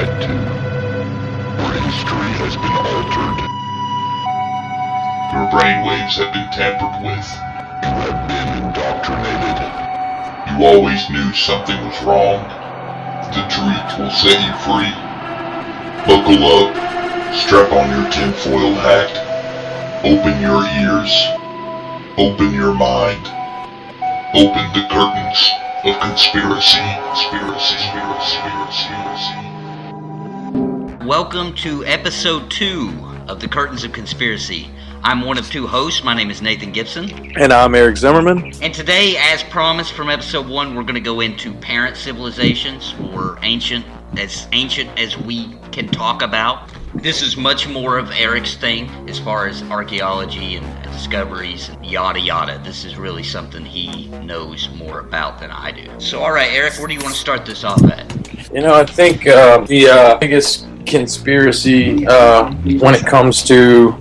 lied to. Your history has been altered. Your brainwaves have been tampered with. You have been indoctrinated. You always knew something was wrong. The truth will set you free. Buckle up. Strap on your tinfoil hat. Open your ears. Open your mind. Open the curtains of conspiracy. Welcome to episode 2 of the Curtains of Conspiracy. I'm one of 2 hosts. My name is Nathan Gibson. And I'm Eric Zimmerman. And today, as promised from episode 1, we're going to go into parent civilizations, or ancient as we can talk about. This is much more of Eric's thing as far as archaeology and discoveries and yada yada. This is really something he knows more about than I do. So, all right, Eric, where do you want to start this off at? I think the biggest conspiracy when it comes to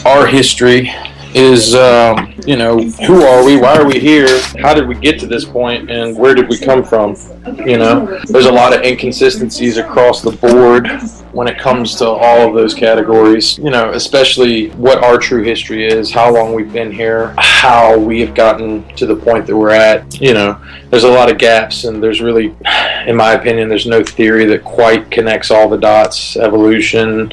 our history is, who are we? Why are we here? How did we get to this point? And where did we come from? There's a lot of inconsistencies across the board when it comes to all of those categories, especially what our true history is, how long we've been here, how we have gotten to the point that we're at. There's a lot of gaps, and there's really, in my opinion, there's no theory that quite connects all the dots. Evolution,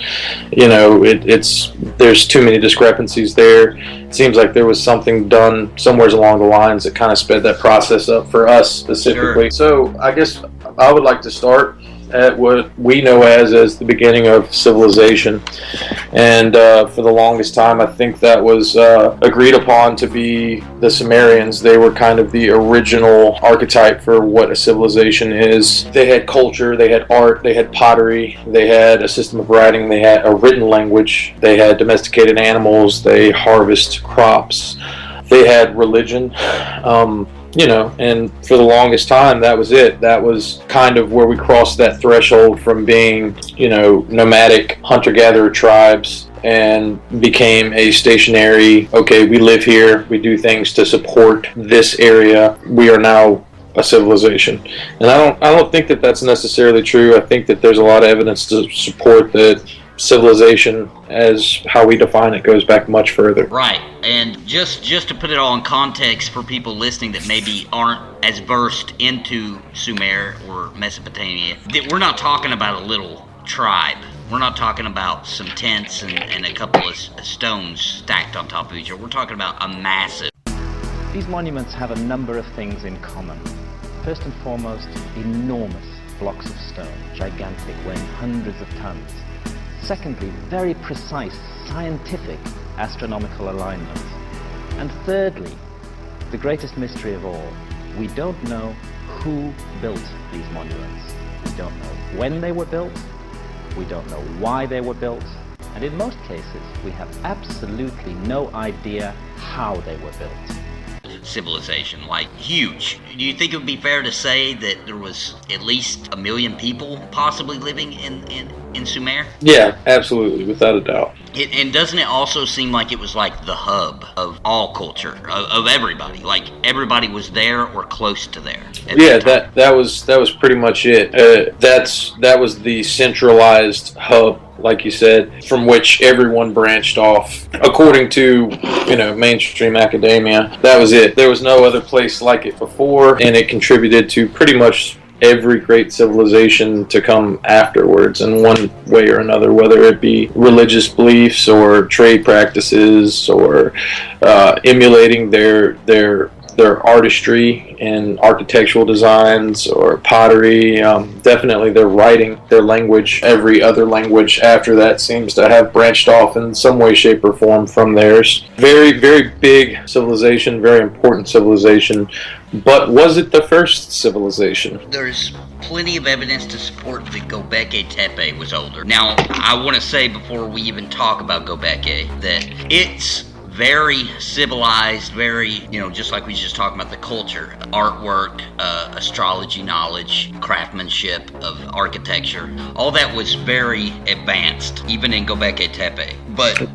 there's too many discrepancies there. It seems like there was something done somewhere along the lines that kind of sped that process up for us specifically. Sure. So I guess I would like to start at what we know as the beginning of civilization, and for the longest time I think that was agreed upon to be the Sumerians. They were kind of the original archetype for what a civilization is. They had culture, they had art, they had pottery, they had a system of writing, they had a written language, they had domesticated animals, they harvest crops, they had religion. And for the longest time, that was it. That was kind of where we crossed that threshold from being, nomadic hunter-gatherer tribes and became a stationary, okay, we live here, we do things to support this area, we are now a civilization. And I don't think that that's necessarily true. I think that there's a lot of evidence to support that civilization, as how we define it, goes back much further. Right, and just to put it all in context for people listening that maybe aren't as versed into Sumer or Mesopotamia, that we're not talking about a little tribe. We're not talking about some tents and a couple of stones stacked on top of each other. We're talking about a massive... These monuments have a number of things in common. First and foremost, enormous blocks of stone, gigantic, weighing hundreds of tons. Secondly, very precise, scientific astronomical alignment. And thirdly, the greatest mystery of all, we don't know who built these monuments. We don't know when they were built, we don't know why they were built, and in most cases, we have absolutely no idea how they were built. Civilization, like huge. Do you think it would be fair to say that there was at least 1 million people possibly living in Sumer? Yeah, absolutely, without a doubt. And doesn't it also seem like it was like the hub of all culture, of everybody? Like everybody was there or close to there. Yeah, that was pretty much it. That was the centralized hub, like you said, from which everyone branched off. According to, mainstream academia, that was it. There was no other place like it before, and it contributed to pretty much every great civilization to come afterwards in one way or another, whether it be religious beliefs or trade practices or emulating their artistry and architectural designs or pottery. Definitely their writing, their language. Every other language after that seems to have branched off in some way, shape, or form from theirs. Very, very big civilization, very important civilization. But was it the first civilization? There's plenty of evidence to support that Göbekli Tepe was older. Now, I want to say before we even talk about Göbekli that it's very civilized, very, just like we just talked about the culture, artwork, astrology knowledge, craftsmanship of architecture. All that was very advanced, even in Göbekli Tepe.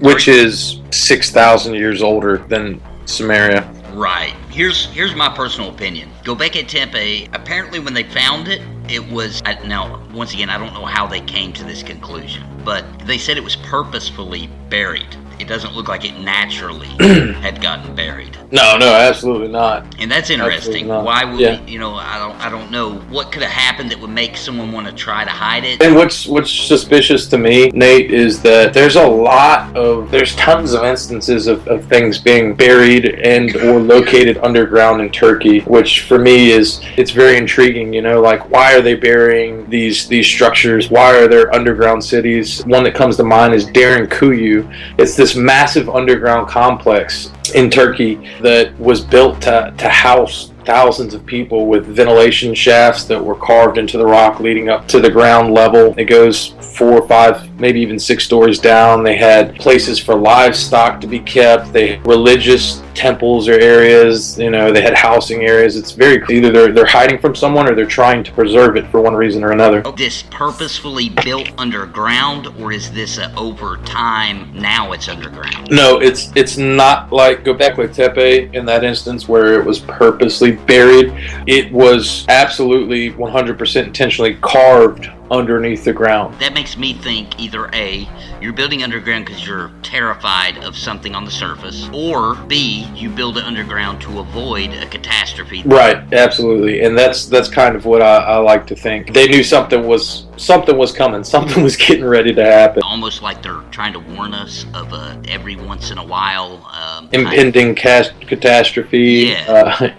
Which is 6,000 years older than Sumeria. Right. Here's my personal opinion. Göbekli Tepe, apparently when they found it, it was, now, once again, I don't know how they came to this conclusion, but they said it was purposefully buried. It doesn't look like it naturally had gotten buried. No, absolutely not. And that's interesting. Why would Yeah. I don't know what could have happened that would make someone want to try to hide it. And what's suspicious to me, Nate, is that there's tons of instances of things being buried and or located underground in Turkey, which for me it's very intriguing. Like, why are they burying these structures? Why are there underground cities? One that comes to mind is Derinkuyu. It's this massive underground complex in Turkey that was built to house thousands of people, with ventilation shafts that were carved into the rock leading up to the ground level. It goes 4 or 5, maybe even 6 stories down. They had places for livestock to be kept. They had religious temples or areas. They had housing areas. It's very clear either they're hiding from someone or they're trying to preserve it for one reason or another. Is this purposefully built underground, or is this over time now it's underground? No, it's not like Göbekli Tepe in that instance where it was purposely buried. It was absolutely 100% intentionally carved underneath the ground. That makes me think either A, you're building underground because you're terrified of something on the surface, or B, you build it underground to avoid a catastrophe. Right, absolutely. And that's kind of what I like to think. They knew something was coming, something was getting ready to happen. Almost like they're trying to warn us of every once in a while impending catastrophe. Yeah.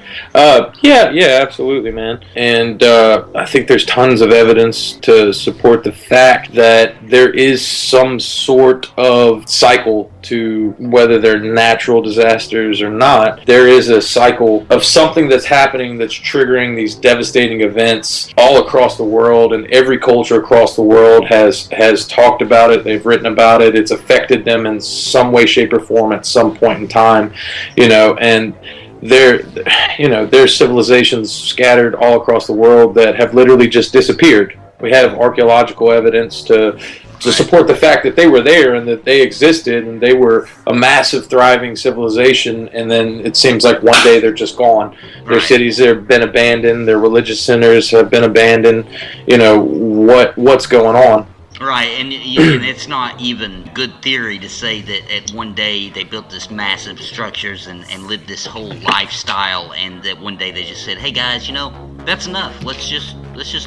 Yeah, absolutely, man. And I think there's tons of evidence to support the fact that there is some sort of cycle to whether they're natural disasters or not. There is a cycle of something that's happening that's triggering these devastating events all across the world, and every culture across the world has talked about it. They've written about it. It's affected them in some way, shape, or form at some point in time, and there's civilizations scattered all across the world that have literally just disappeared. We have archaeological evidence to support the fact that they were there and that they existed and they were a massive thriving civilization, and then it seems like one day they're just gone. Their cities have been abandoned, their religious centers have been abandoned. What's going on? Right, and it's not even good theory to say that at one day they built this massive structures and lived this whole lifestyle, and that one day they just said, "Hey guys, that's enough. Let's just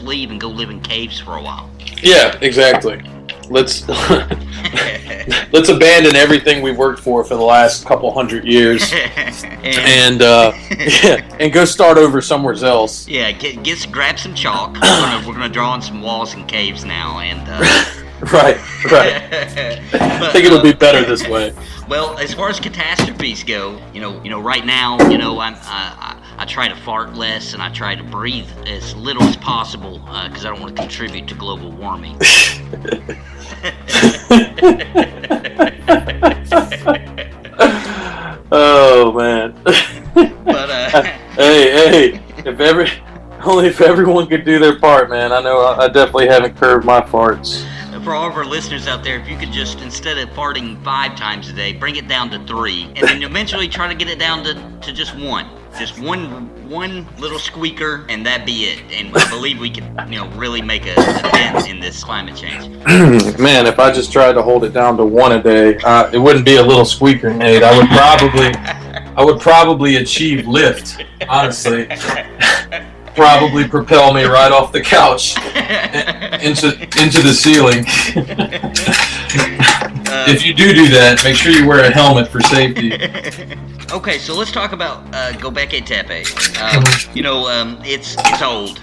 leave and go live in caves for a while." Yeah, exactly. Let's abandon everything we've worked for the last couple hundred years, and go start over somewhere else. Yeah, grab some chalk. We're gonna draw on some walls and caves now, and right. I think it'll be better this way. Well, as far as catastrophes go, right now, I try to fart less and I try to breathe as little as possible because I don't want to contribute to global warming. Oh man. But hey, if everyone could do their part, man. I know I definitely haven't curbed my farts. For all of our listeners out there, if you could just, instead of farting 5 times a day, bring it down to 3, and then eventually try to get it down to just 1. Just one little squeaker, and that be it. And I believe we can, really make a dent in this climate change. Man, if I just tried to hold it down to 1 a day, it wouldn't be a little squeaker, Nate. I would probably achieve lift, honestly. Probably propel me right off the couch into the ceiling. If you do that, make sure you wear a helmet for safety. Okay, so let's talk about Göbekli Tepe. It's old,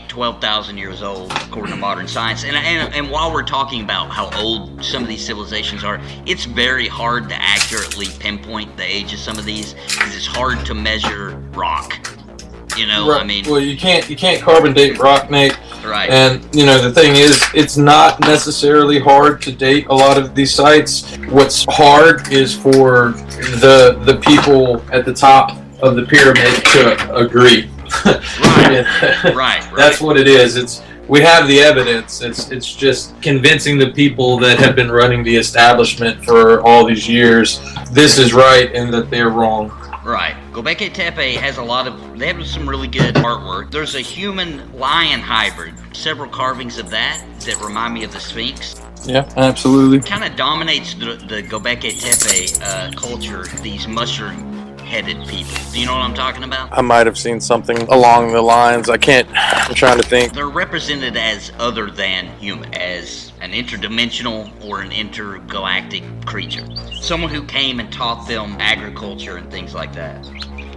12,000 years old, according to modern science. And while we're talking about how old some of these civilizations are, it's very hard to accurately pinpoint the age of some of these because it's hard to measure rock. Right. Well, you can't carbon date rock, Nate. Right. And the thing is, it's not necessarily hard to date a lot of these sites. What's hard is for the people at the top of the pyramid to agree. Right. That's what it is. We have the evidence. It's just convincing the people that have been running the establishment for all these years this is right and that they're wrong. Right. Göbekli Tepe has they have some really good artwork. There's a human-lion hybrid, several carvings of that remind me of the Sphinx. Yeah, absolutely. Kind of dominates the Göbekli Tepe culture, these mushroom-headed people. Do you know what I'm talking about? I might have seen something along the lines. I'm trying to think. They're represented as other than human, as an interdimensional or an intergalactic creature. Someone who came and taught them agriculture and things like that.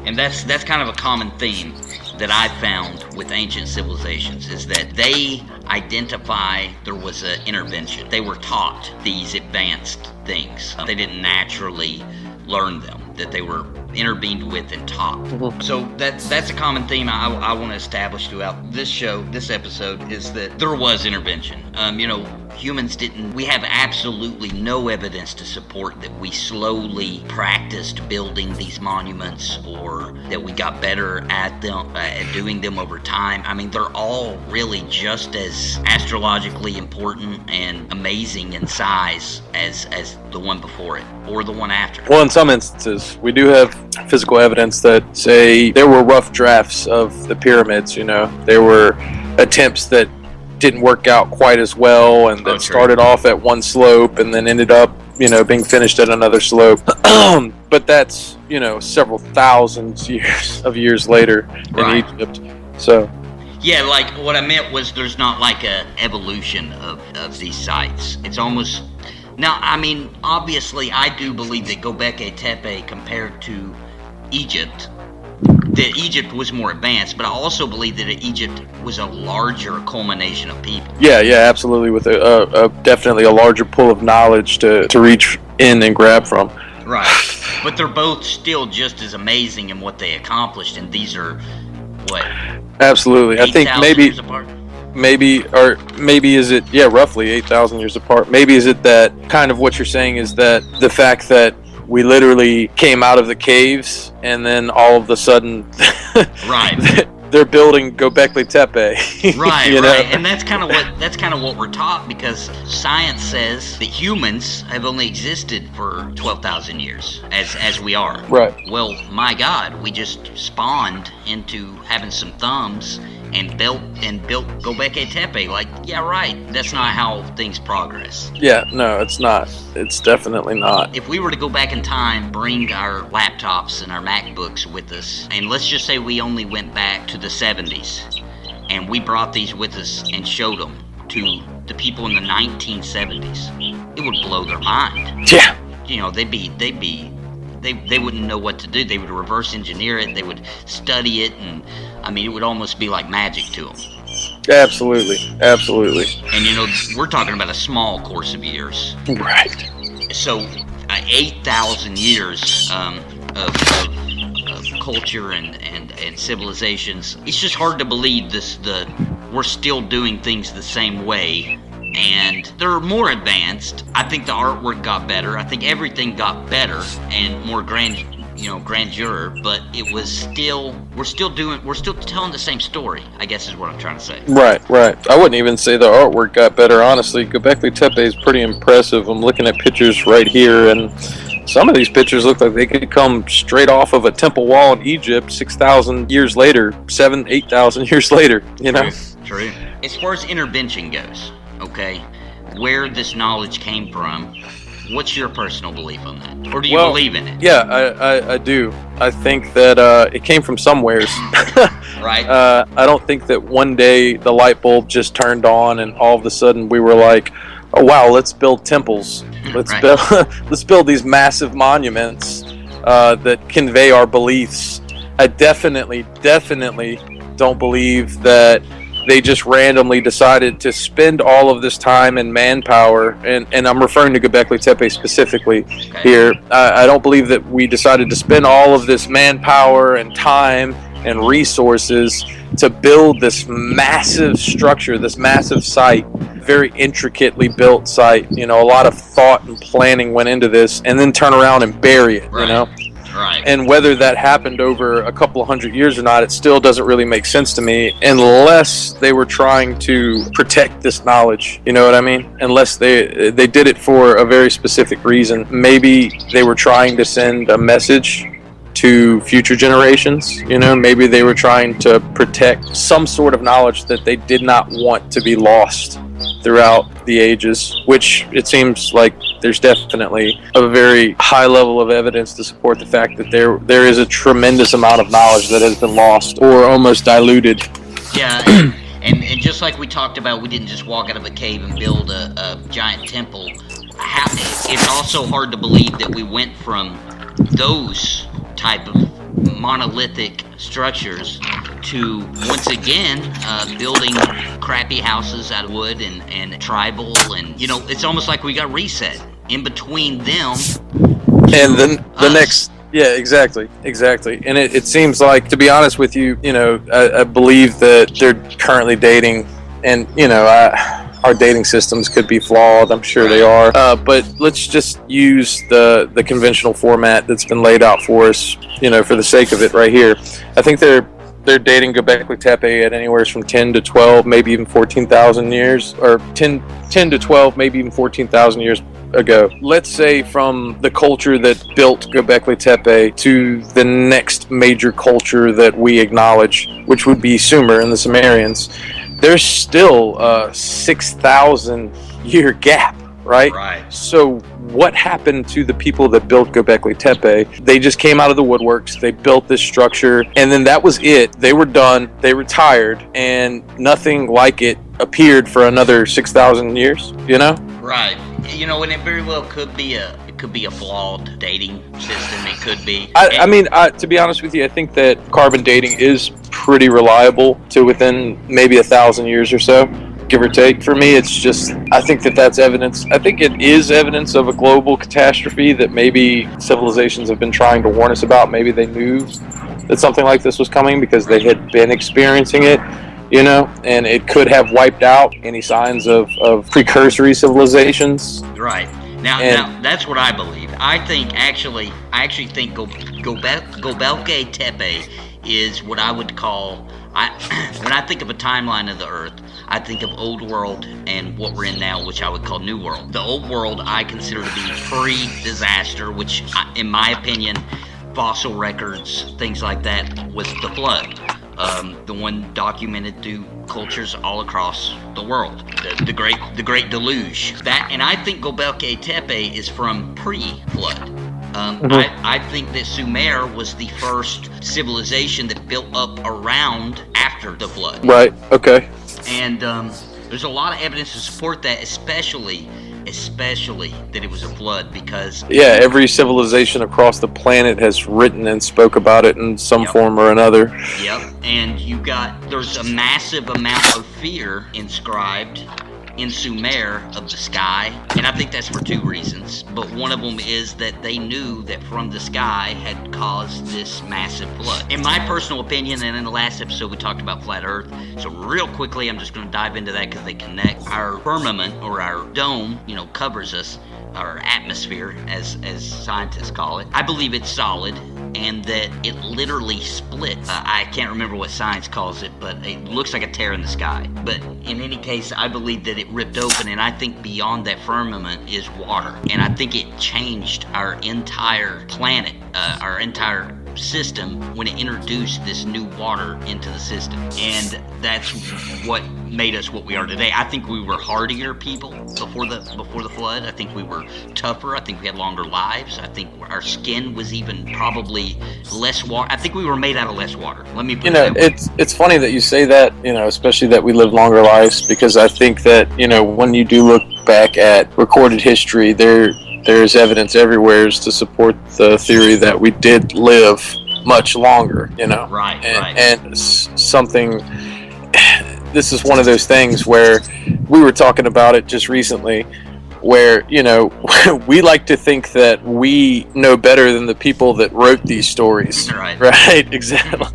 And that's kind of a common theme that I've found with ancient civilizations, is that they identify there was an intervention. They were taught these advanced things. They didn't naturally learn them, that they were intervened with and taught. Mm-hmm. So that's a common theme I want to establish throughout this episode, is that there was intervention. Humans we have absolutely no evidence to support that we slowly practiced building these monuments, or that we got better at them, at doing them over time. I mean, they're all really just as astrologically important and amazing in size as the one before it, or the one after. Well, in some instances, we do have physical evidence that say there were rough drafts of the pyramids. There were attempts that didn't work out quite as well, and that started off at one slope and then ended up, being finished at another slope. But that's, several thousands of years later in Egypt. So. Yeah, like what I meant was there's not like a evolution of these sites. It's almost. Now, I mean, obviously, I do believe that Göbekli Tepe, compared to Egypt, that Egypt was more advanced, but I also believe that Egypt was a larger culmination of people. Yeah, absolutely, with a definitely a larger pool of knowledge to reach in and grab from. Right, but they're both still just as amazing in what they accomplished, and these are, what? Absolutely, I think maybe years apart? Maybe is it, roughly 8,000 years apart. Maybe is it that kind of what you're saying is that the fact that we literally came out of the caves and then all of a sudden right. they're building Göbekli Tepe. Right, right. And that's kind of what we're taught, because science says that humans have only existed for 12,000 years as we are. Right. Well, my God, we just spawned into having some thumbs and built Göbekli Tepe. Like, yeah, right. That's not how things progress. Yeah, no, it's not. It's definitely not. If we were to go back in time, bring our laptops and our MacBooks with us, and let's just say we only went back to the 70s, and we brought these with us and showed them to the people in the 1970s, it would blow their mind. Yeah. They wouldn't know what to do. They would reverse engineer it. They would study it, and I mean, it would almost be like magic to them. Absolutely. And we're talking about a small course of years. Right. So, 8,000 years of culture and civilizations. It's just hard to believe we're still doing things the same way. And they're more advanced. I think the artwork got better. I think everything got better and more grandeur, but it was still, we're still telling the same story, I guess is what I'm trying to say. Right. I wouldn't even say the artwork got better, honestly. Göbekli Tepe is pretty impressive. I'm looking at pictures right here, and some of these pictures look like they could come straight off of a temple wall in Egypt 6,000 years later, 8,000 years later, True. As far as intervention goes, okay, where this knowledge came from, what's your personal belief on that? Or do you believe in it? Yeah, I do. I think that it came from somewheres. Right. I don't think that one day the light bulb just turned on and all of a sudden we were like, oh wow, let's build temples. Let's build these massive monuments that convey our beliefs. I definitely don't believe that they just randomly decided to spend all of this time and manpower, and I'm referring to Göbekli Tepe specifically here. I don't believe that we decided to spend all of this manpower and time and resources to build this massive structure, this massive site, very intricately built site. A lot of thought and planning went into this, and then turn around and bury it, Right. And whether that happened over a couple of hundred years or not, it still doesn't really make sense to me, unless they were trying to protect this knowledge. You know what I mean? Unless they did it for a very specific reason. Maybe they were trying to send a message to future generations. You know, maybe they were trying to protect some sort of knowledge that they did not want to be lost throughout the ages, which it seems like there's definitely a very high level of evidence to support the fact that there is a tremendous amount of knowledge that has been lost or almost diluted. Yeah, and just like we talked about, we didn't just walk out of a cave and build a giant temple. It's also hard to believe that we went from those type of monolithic structures to, once again, building crappy houses out of wood and tribal, and, you know, it's almost like we got reset in between them and then the us. next. Yeah, exactly. And it seems like, to be honest with you, you know, I believe that they're currently dating, and, you know, our dating systems could be flawed. I'm sure they are. But let's just use the conventional format that's been laid out for us, you know, for the sake of it right here. I think they're dating Göbekli Tepe at anywhere from 10 to 12, maybe even 14,000 years, or 10 to 12, maybe even 14,000 years ago. Let's say from the culture that built Göbekli Tepe to the next major culture that we acknowledge, which would be Sumer and the Sumerians, there's still a 6,000 year gap, right? Right. So what happened to the people that built Göbekli Tepe? They just came out of the woodworks, they built this structure, and then that was it. They were done, they retired, and nothing like it appeared for another 6,000 years, you know? Right. You know, and it very well could be a flawed dating system. It could be. I mean, to be honest with you, I think that carbon dating is pretty reliable to within maybe 1,000 years or so, give or take. For me, it's just, I think that that's evidence. I think it is evidence of a global catastrophe that maybe civilizations have been trying to warn us about. Maybe they knew that something like this was coming because they had been experiencing it, you know, and it could have wiped out any signs of precursory civilizations. Right. Now that's what I believe. I actually think Göbekli Tepe is what I would call, when I think of a timeline of the Earth, I think of Old World and what we're in now, which I would call New World. The Old World I consider to be pre-disaster, which, in my opinion, fossil records, things like that, was the flood. The one documented through cultures all across the world, the great deluge. And I think Göbekli Tepe is from pre-flood. I think that Sumer was the first civilization that built up around after the flood. Right. Okay. And there's a lot of evidence to support that, especially that it was a flood, because every civilization across the planet has written and spoke about it in some form or another. Yep. And there's a massive amount of fear inscribed in Sumer of the sky, and I think that's for two reasons, but one of them is that they knew that from the sky had caused this massive flood. In my personal opinion, and in the last episode we talked about flat earth, so real quickly I'm just going to dive into that because they connect. Our firmament, or our dome, you know, covers us, our atmosphere, as scientists call it. I believe it's solid, and that it literally split. I can't remember what science calls it, but it looks like a tear in the sky. But in any case, I believe that it ripped open, and I think beyond that firmament is water. And I think it changed our entire planet, our entire system, when it introduced this new water into the system. And that's what made us what we are today. I think we were hardier people before the flood. I think we were tougher. I think we had longer lives. I think our skin was even probably less water. I think we were made out of less water. Let me put it that way. It's funny that you say that, you know, especially that we live longer lives, because I think that, you know, when you do look back at recorded history, there's evidence everywhere to support the theory that we did live much longer, you know. Right. And something, this is one of those things where we were talking about it just recently, where, you know, we like to think that we know better than the people that wrote these stories. Right, exactly.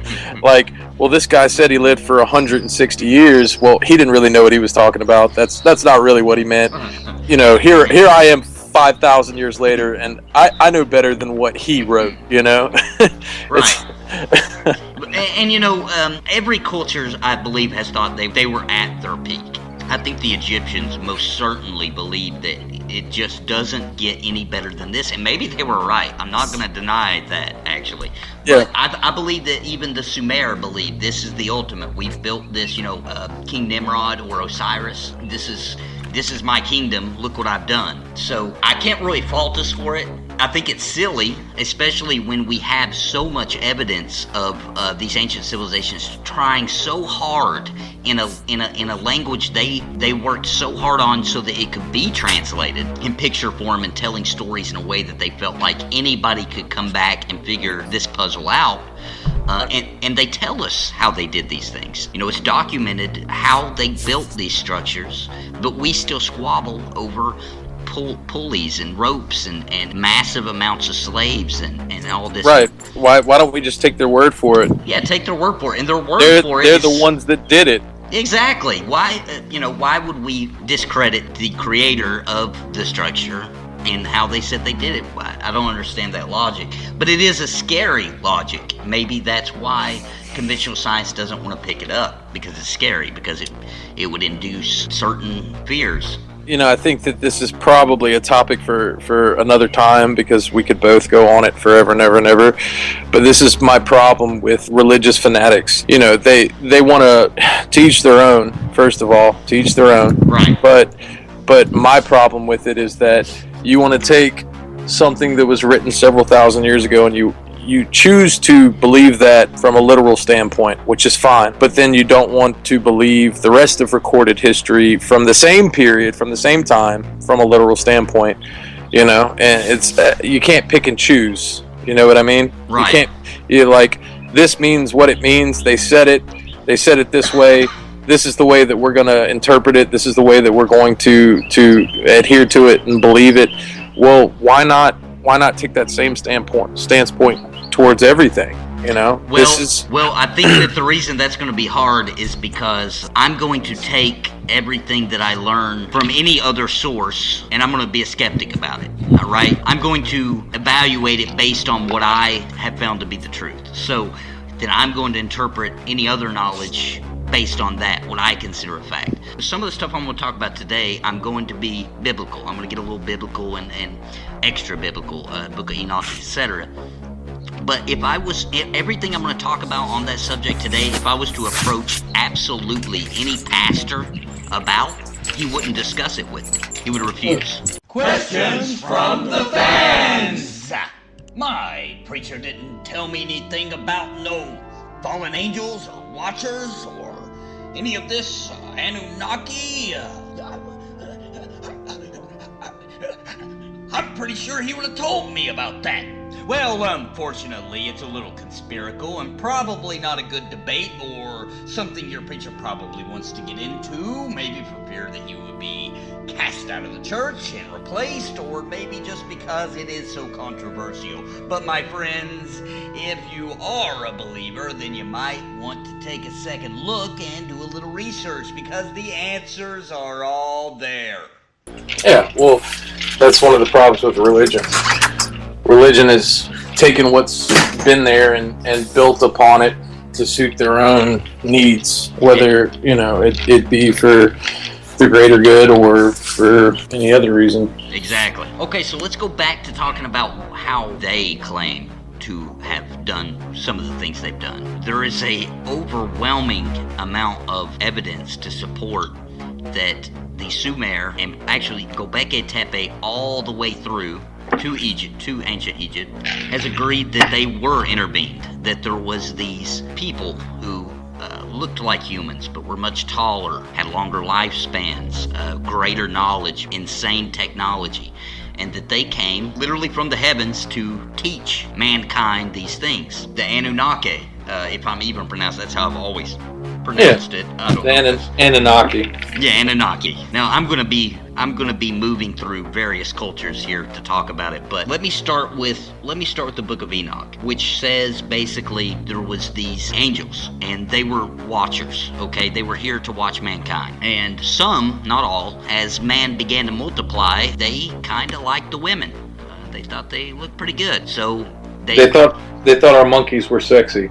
Like, well, this guy said he lived for 160 years. Well, he didn't really know what he was talking about. That's not really what he meant. You know, here I am 5,000 years later, and I know better than what he wrote, you know? Right. And you know, every culture, I believe, has thought they were at their peak. I think the Egyptians most certainly believed that it just doesn't get any better than this, and maybe they were right. I'm not going to deny that, actually. actually. Yeah. But I believe that even the Sumer believed this is the ultimate. We've built this, King Nimrod or Osiris. This is my kingdom. Look what I've done. So I can't really fault us for it. I think it's silly, especially when we have so much evidence of these ancient civilizations trying so hard in a language they worked so hard on so that it could be translated in picture form and telling stories in a way that they felt like anybody could come back and figure this puzzle out. And they tell us how they did these things. It's documented how they built these structures, but we still squabble over pulleys and ropes and massive amounts of slaves and all this. Right. Why don't we just take their word for it? Yeah, take their word for it. And their word for it they're the ones that did it. Exactly. Why would we discredit the creator of the structure and how they said they did it? I don't understand that logic. But it is a scary logic. Maybe that's why conventional science doesn't want to pick it up, because it's scary, because it would induce certain fears. I think that this is probably a topic for another time, because we could both go on it forever and ever and ever. But this is my problem with religious fanatics. They want to teach their own, first of all, teach their own. Right. But my problem with it is that you want to take something that was written several thousand years ago and you choose to believe that from a literal standpoint, which is fine, but then you don't want to believe the rest of recorded history from the same period, from the same time, from a literal standpoint, and it's you can't pick and choose, you know what I mean? Right. This means what it means, they said it this way, this is the way that we're going to interpret it, this is the way that we're going to adhere to it and believe it. Well, why not take that same standpoint towards everything? Well, I think that the reason that's going to be hard is because I'm going to take everything that I learn from any other source and I'm going to be a skeptic about it. All right? I'm going to evaluate it based on what I have found to be the truth. So then I'm going to interpret any other knowledge based on that, what I consider a fact. Some of the stuff I'm going to talk about today, I'm going to be biblical. I'm going to get a little biblical and extra biblical, Book of Enoch, etc. But everything I'm going to talk about on that subject today, if I was to approach absolutely any pastor about, he wouldn't discuss it with me. He would refuse. Questions from the fans! My preacher didn't tell me anything about no fallen angels or watchers or any of this Anunnaki. I'm pretty sure he would have told me about that. Well, unfortunately, it's a little conspiratorial and probably not a good debate or something your preacher probably wants to get into, maybe for fear that you would be cast out of the church and replaced, or maybe just because it is so controversial. But my friends, if you are a believer, then you might want to take a second look and do a little research, because the answers are all there. Yeah, well, that's one of the problems with religion. Religion has taken what's been there and built upon it to suit their own needs, whether, it be for the greater good or for any other reason. Exactly. Okay, so let's go back to talking about how they claim to have done some of the things they've done. There is a overwhelming amount of evidence to support that the Sumer, and actually Göbekli Tepe all the way through to Egypt, to ancient Egypt, has agreed that they were intervened, that there was these people who looked like humans but were much taller, had longer lifespans, greater knowledge, insane technology, and that they came literally from the heavens to teach mankind these things. The Anunnaki, if I'm even pronounced, that's how I've always pronounced it. Anunnaki. Yeah, Anunnaki. Now I'm gonna be moving through various cultures here to talk about it, but let me start with the Book of Enoch, which says basically there was these angels and they were watchers. Okay, they were here to watch mankind, and some, not all, as man began to multiply, they kind of liked the women. They thought they looked pretty good, so they thought our monkeys were sexy.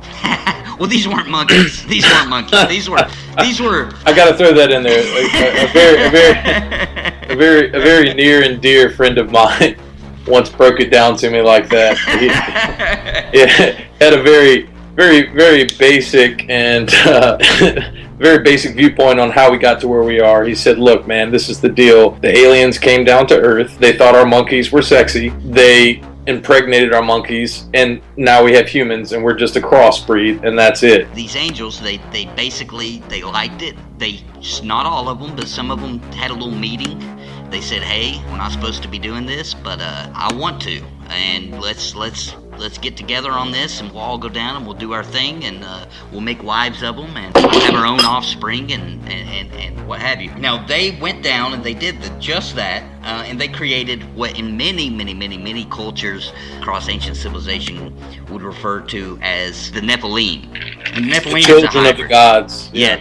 Well, these weren't monkeys. These weren't monkeys. These were. I gotta throw that in there. A very near and dear friend of mine once broke it down to me like that. He had a very, very, very basic and very basic viewpoint on how we got to where we are. He said, look, man, this is the deal. The aliens came down to Earth. They thought our monkeys were sexy. They impregnated our monkeys, and now we have humans, and we're just a crossbreed, and that's it. These angels, they basically, they liked it. Not all of them, but some of them had a little meeting. They said, hey, we're not supposed to be doing this, but I want to, and let's get together on this, and we'll all go down and we'll do our thing, and we'll make wives of them, and we'll have our own offspring, and what have you. Now, they went down and they did just that, and they created what in many cultures across ancient civilization would refer to as the Nephilim. And the Nephilim Children of the gods. Yeah.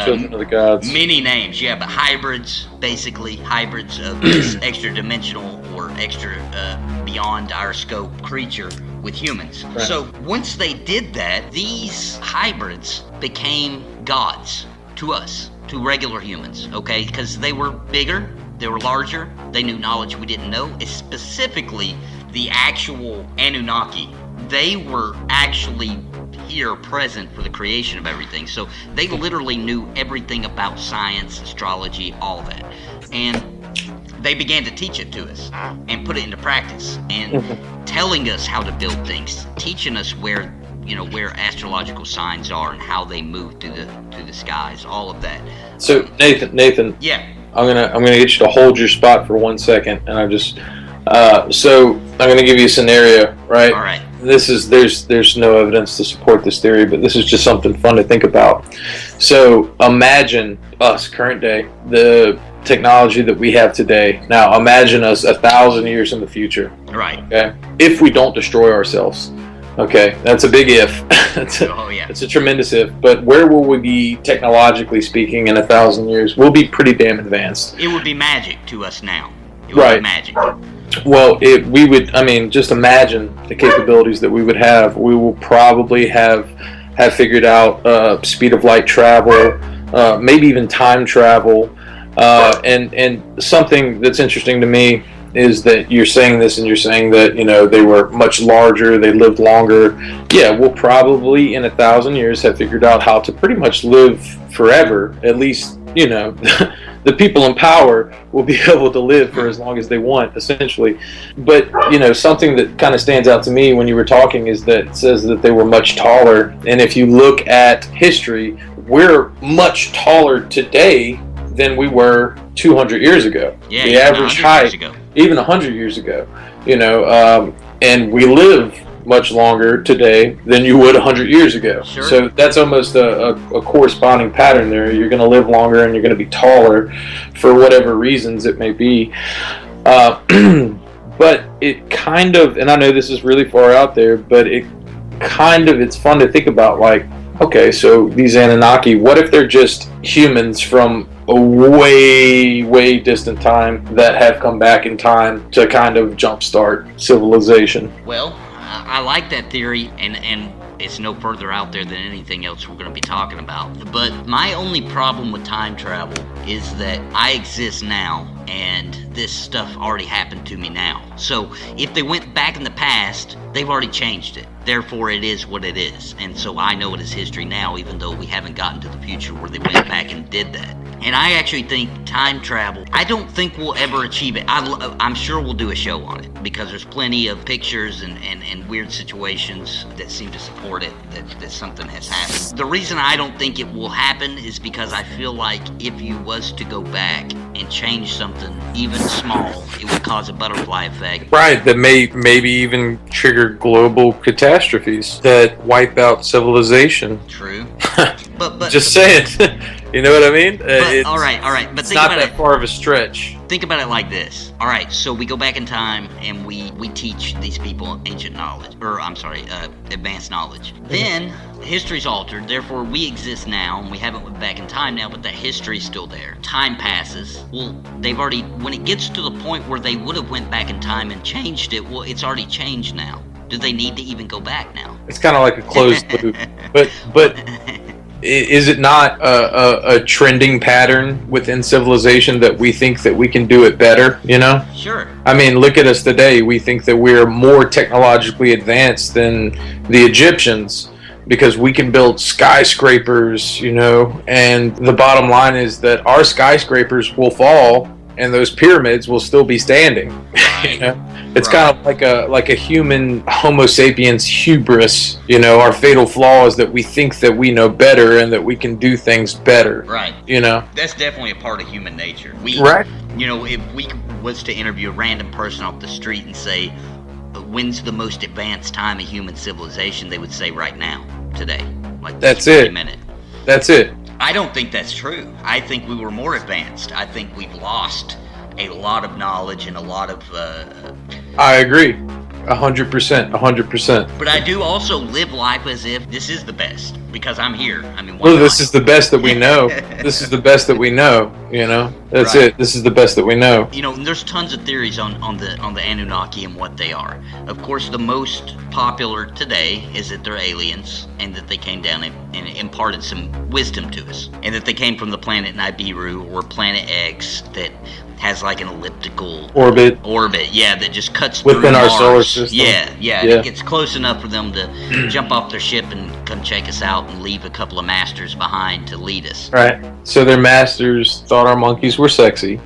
Children of the gods. Many names, yeah, but hybrids, basically hybrids of this extra-dimensional or extra beyond our scope creature with humans. Right. So once they did that, these hybrids became gods to us, to regular humans, okay? Because they were bigger, they were larger, they knew knowledge we didn't know, specifically the actual Anunnaki. They were actually here present for the creation of everything. So they literally knew everything about science, astrology, all that. And they began to teach it to us and put it into practice and telling us how to build things, teaching us where astrological signs are and how they move through the skies, all of that. So Nathan, yeah, I'm gonna get you to hold your spot for 1 second, and so I'm gonna give you a scenario, right? All right. There's no evidence to support this theory, but this is just something fun to think about. So imagine us, current day, the technology that we have today. Now imagine us 1,000 years in the future. Right. Okay. If we don't destroy ourselves. Okay, that's a big if. It's a tremendous if. But where will we be technologically speaking in 1,000 years? We'll be pretty damn advanced. It would be magic to us now. It would be magic. Well, just imagine the capabilities that we would have. We will probably have figured out speed of light travel, maybe even time travel, and something that's interesting to me is that you're saying this and you're saying that, they were much larger, they lived longer. Yeah, we'll probably in 1,000 years have figured out how to pretty much live forever. At least, the people in power will be able to live for as long as they want, essentially. But, something that kind of stands out to me when you were talking is that it says that they were much taller. And if you look at history, we're much taller today than we were 200 years ago. Yeah, the average height, even 100 years ago, and we live much longer today than you would 100 years ago. Sure. So that's almost a corresponding pattern there. You're going to live longer and you're going to be taller for whatever reasons it may be. But it kind of, and I know this is really far out there, but it's fun to think about, like, okay, so these Anunnaki, what if they're just humans from a way, way distant time that have come back in time to kind of jumpstart civilization? Well, I like that theory, and it's no further out there than anything else we're going to be talking about. But my only problem with time travel is that I exist now, and this stuff already happened to me now. So if they went back in the past, they've already changed it. Therefore, it is what it is. And so I know it is history now, even though we haven't gotten to the future where they went back and did that. And I actually think time travel, I don't think we'll ever achieve it. I'm sure we'll do a show on it, because there's plenty of pictures and weird situations that seem to support it, that something has happened. The reason I don't think it will happen is because I feel like if you was to go back and change something even small, it would cause a butterfly effect. Right, that may maybe even trigger global catastrophes that wipe out civilization. True. But just saying. You know what I mean? All right. But it's not that far of a stretch. Think about it like this. All right, so we go back in time and we teach these people ancient knowledge, advanced knowledge. Mm-hmm. Then history's altered. Therefore, we exist now, and we haven't went back in time now, but that history's still there. Time passes. Well, when it gets to the point where they would have went back in time and changed it, well, it's already changed now. Do they need to even go back now? It's kind of like a closed loop. is it not a trending pattern within civilization that we think that we can do it better, you know? Sure. I mean, look at us today. We think that we're more technologically advanced than the Egyptians because we can build skyscrapers, you know, and the bottom line is that our skyscrapers will fall and those pyramids will still be standing. Right. You know? It's kind of like a human Homo sapiens hubris, you know. Our fatal flaw is that we think that we know better and that we can do things better. Right. You know. That's definitely a part of human nature. Right. You know, if we was to interview a random person off the street and say, when's the most advanced time of human civilization, they would say right now, today. Like that's this it. Minute. That's it. I don't think that's true. I think we were more advanced. I think we've lost a lot of knowledge and a lot of I agree 100%. But I do also live life as if this is the best because I'm here. I mean, well, this is the best that we know. This is the best that we know, you know. That's right. It. This is the best that we know. You know, there's tons of theories on the Anunnaki and what they are. Of course, the most popular today is that they're aliens and that they came down and imparted some wisdom to us, and that they came from the planet Nibiru or Planet X that has like an elliptical orbit, yeah, that just cuts within through our Mars. solar system. Yeah. It gets close enough for them to jump off their ship and come check us out and leave a couple of masters behind to lead us. Right. So their masters thought our monkeys were sexy.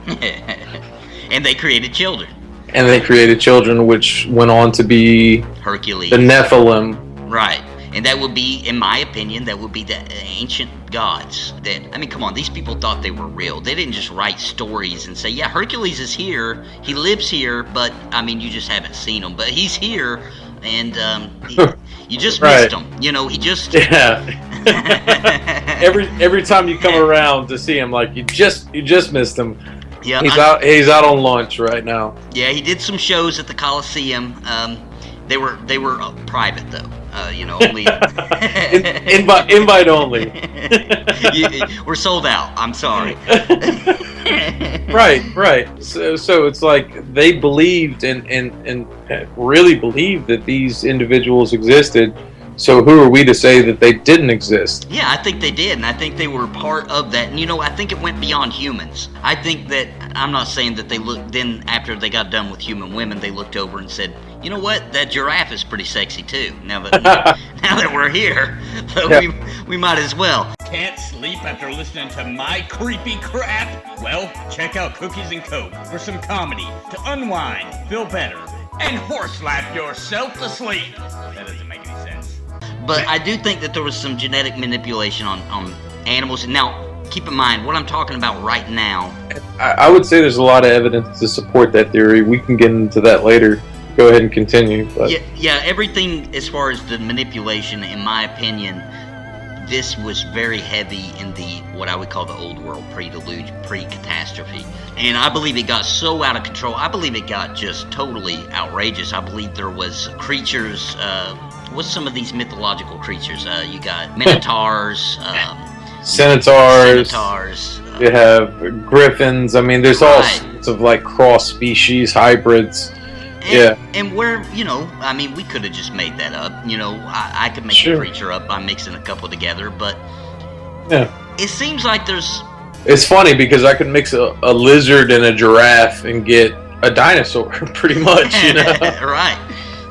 And they created children. And they created children, which went on to be Hercules, the Nephilim. Right. And that would be, in my opinion, that would be the ancient gods. That, I mean, come on, these people thought they were real. They didn't just write stories and say, yeah, Hercules is here, he lives here, but, I mean, you just haven't seen him. But he's here, and you just missed him. You know, he just... Yeah. every time you come around to see him, like, you just missed him. Yeah, he's out on lunch right now. Yeah, he did some shows at the Coliseum. They were private though. You know, only invite only. We're sold out. I'm sorry. Right. So it's like they believed and really believed that these individuals existed. So who are we to say that they didn't exist? Yeah, I think they did, and I think they were part of that. And, you know, I think it went beyond humans. I think that, I'm not saying that they looked, then after they got done with human women, they looked over and said, you know what, that giraffe is pretty sexy too, now that we're here, so yeah. we might as well. Can't sleep after listening to my creepy crap? Well, check out Cookies and Coke for some comedy to unwind, feel better, and horse slap yourself to sleep. That doesn't make any sense. But I do think that there was some genetic manipulation on animals. Now, keep in mind, what I'm talking about right now... I would say there's a lot of evidence to support that theory. We can get into that later. Go ahead and continue. But. Yeah, everything as far as the manipulation, in my opinion, this was very heavy in the, what I would call the old world, pre-deluge, pre-catastrophe. And I believe it got so out of control. I believe it got just totally outrageous. I believe there was creatures... what's some of these mythological creatures? You got minotaurs, centaurs. You have griffins. I mean, there's all sorts of like cross species hybrids. And where, you know, I mean, we could have just made that up. You know, I could make a creature up by mixing a couple together, but it seems like there's... It's funny because I could mix a lizard and a giraffe and get a dinosaur, pretty much, you know? Right.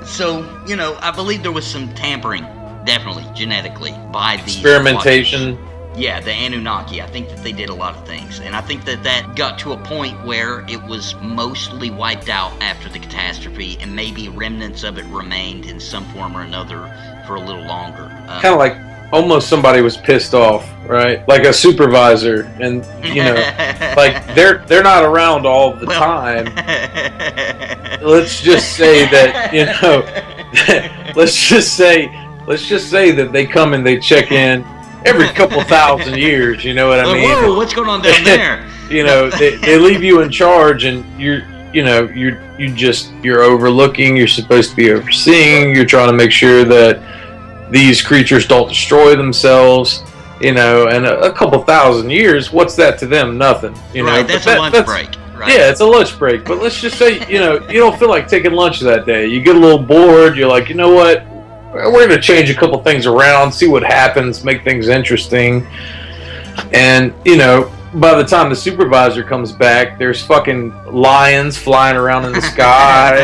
So, you know, I believe there was some tampering, definitely, genetically, by the... Experimentation. Yeah, the Anunnaki. I think that they did a lot of things. And I think that got to a point where it was mostly wiped out after the catastrophe, and maybe remnants of it remained in some form or another for a little longer. Kind of like almost somebody was pissed off, right? Like a supervisor, and, you know, like they're not around all the time. Let's just say that, you know, let's just say that they come and they check in every couple thousand years, you know what I mean? Whoa, what's going on down there? You know, they leave you in charge, and you're overlooking, you're supposed to be overseeing, you're trying to make sure that these creatures don't destroy themselves, you know, and a couple thousand years, what's that to them? Nothing, you know. Right, that's a lunch break. Right. Yeah, it's a lunch break, but let's just say, you know, you don't feel like taking lunch that day. You get a little bored, you're like, you know what? we're going to change a couple things around, see what happens, make things interesting. And, you know, by the time the supervisor comes back, there's fucking lions flying around in the sky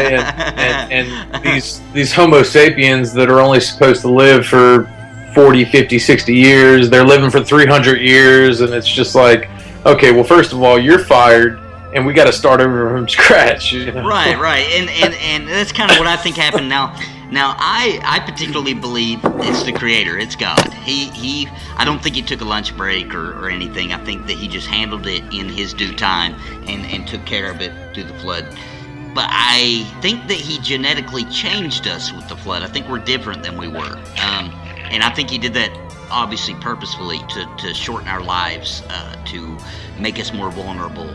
and these Homo sapiens that are only supposed to live for 40, 50, 60 years. They're living for 300 years, and it's just like, okay, well, first of all, you're fired, and we got to start over from scratch. You know? Right, and that's kind of what I think happened now. Now, I particularly believe it's the Creator, it's God. I don't think he took a lunch break or anything. I think that he just handled it in his due time and took care of it through the flood. But I think that he genetically changed us with the flood. I think we're different than we were. And I think he did that obviously purposefully to shorten our lives, to make us more vulnerable,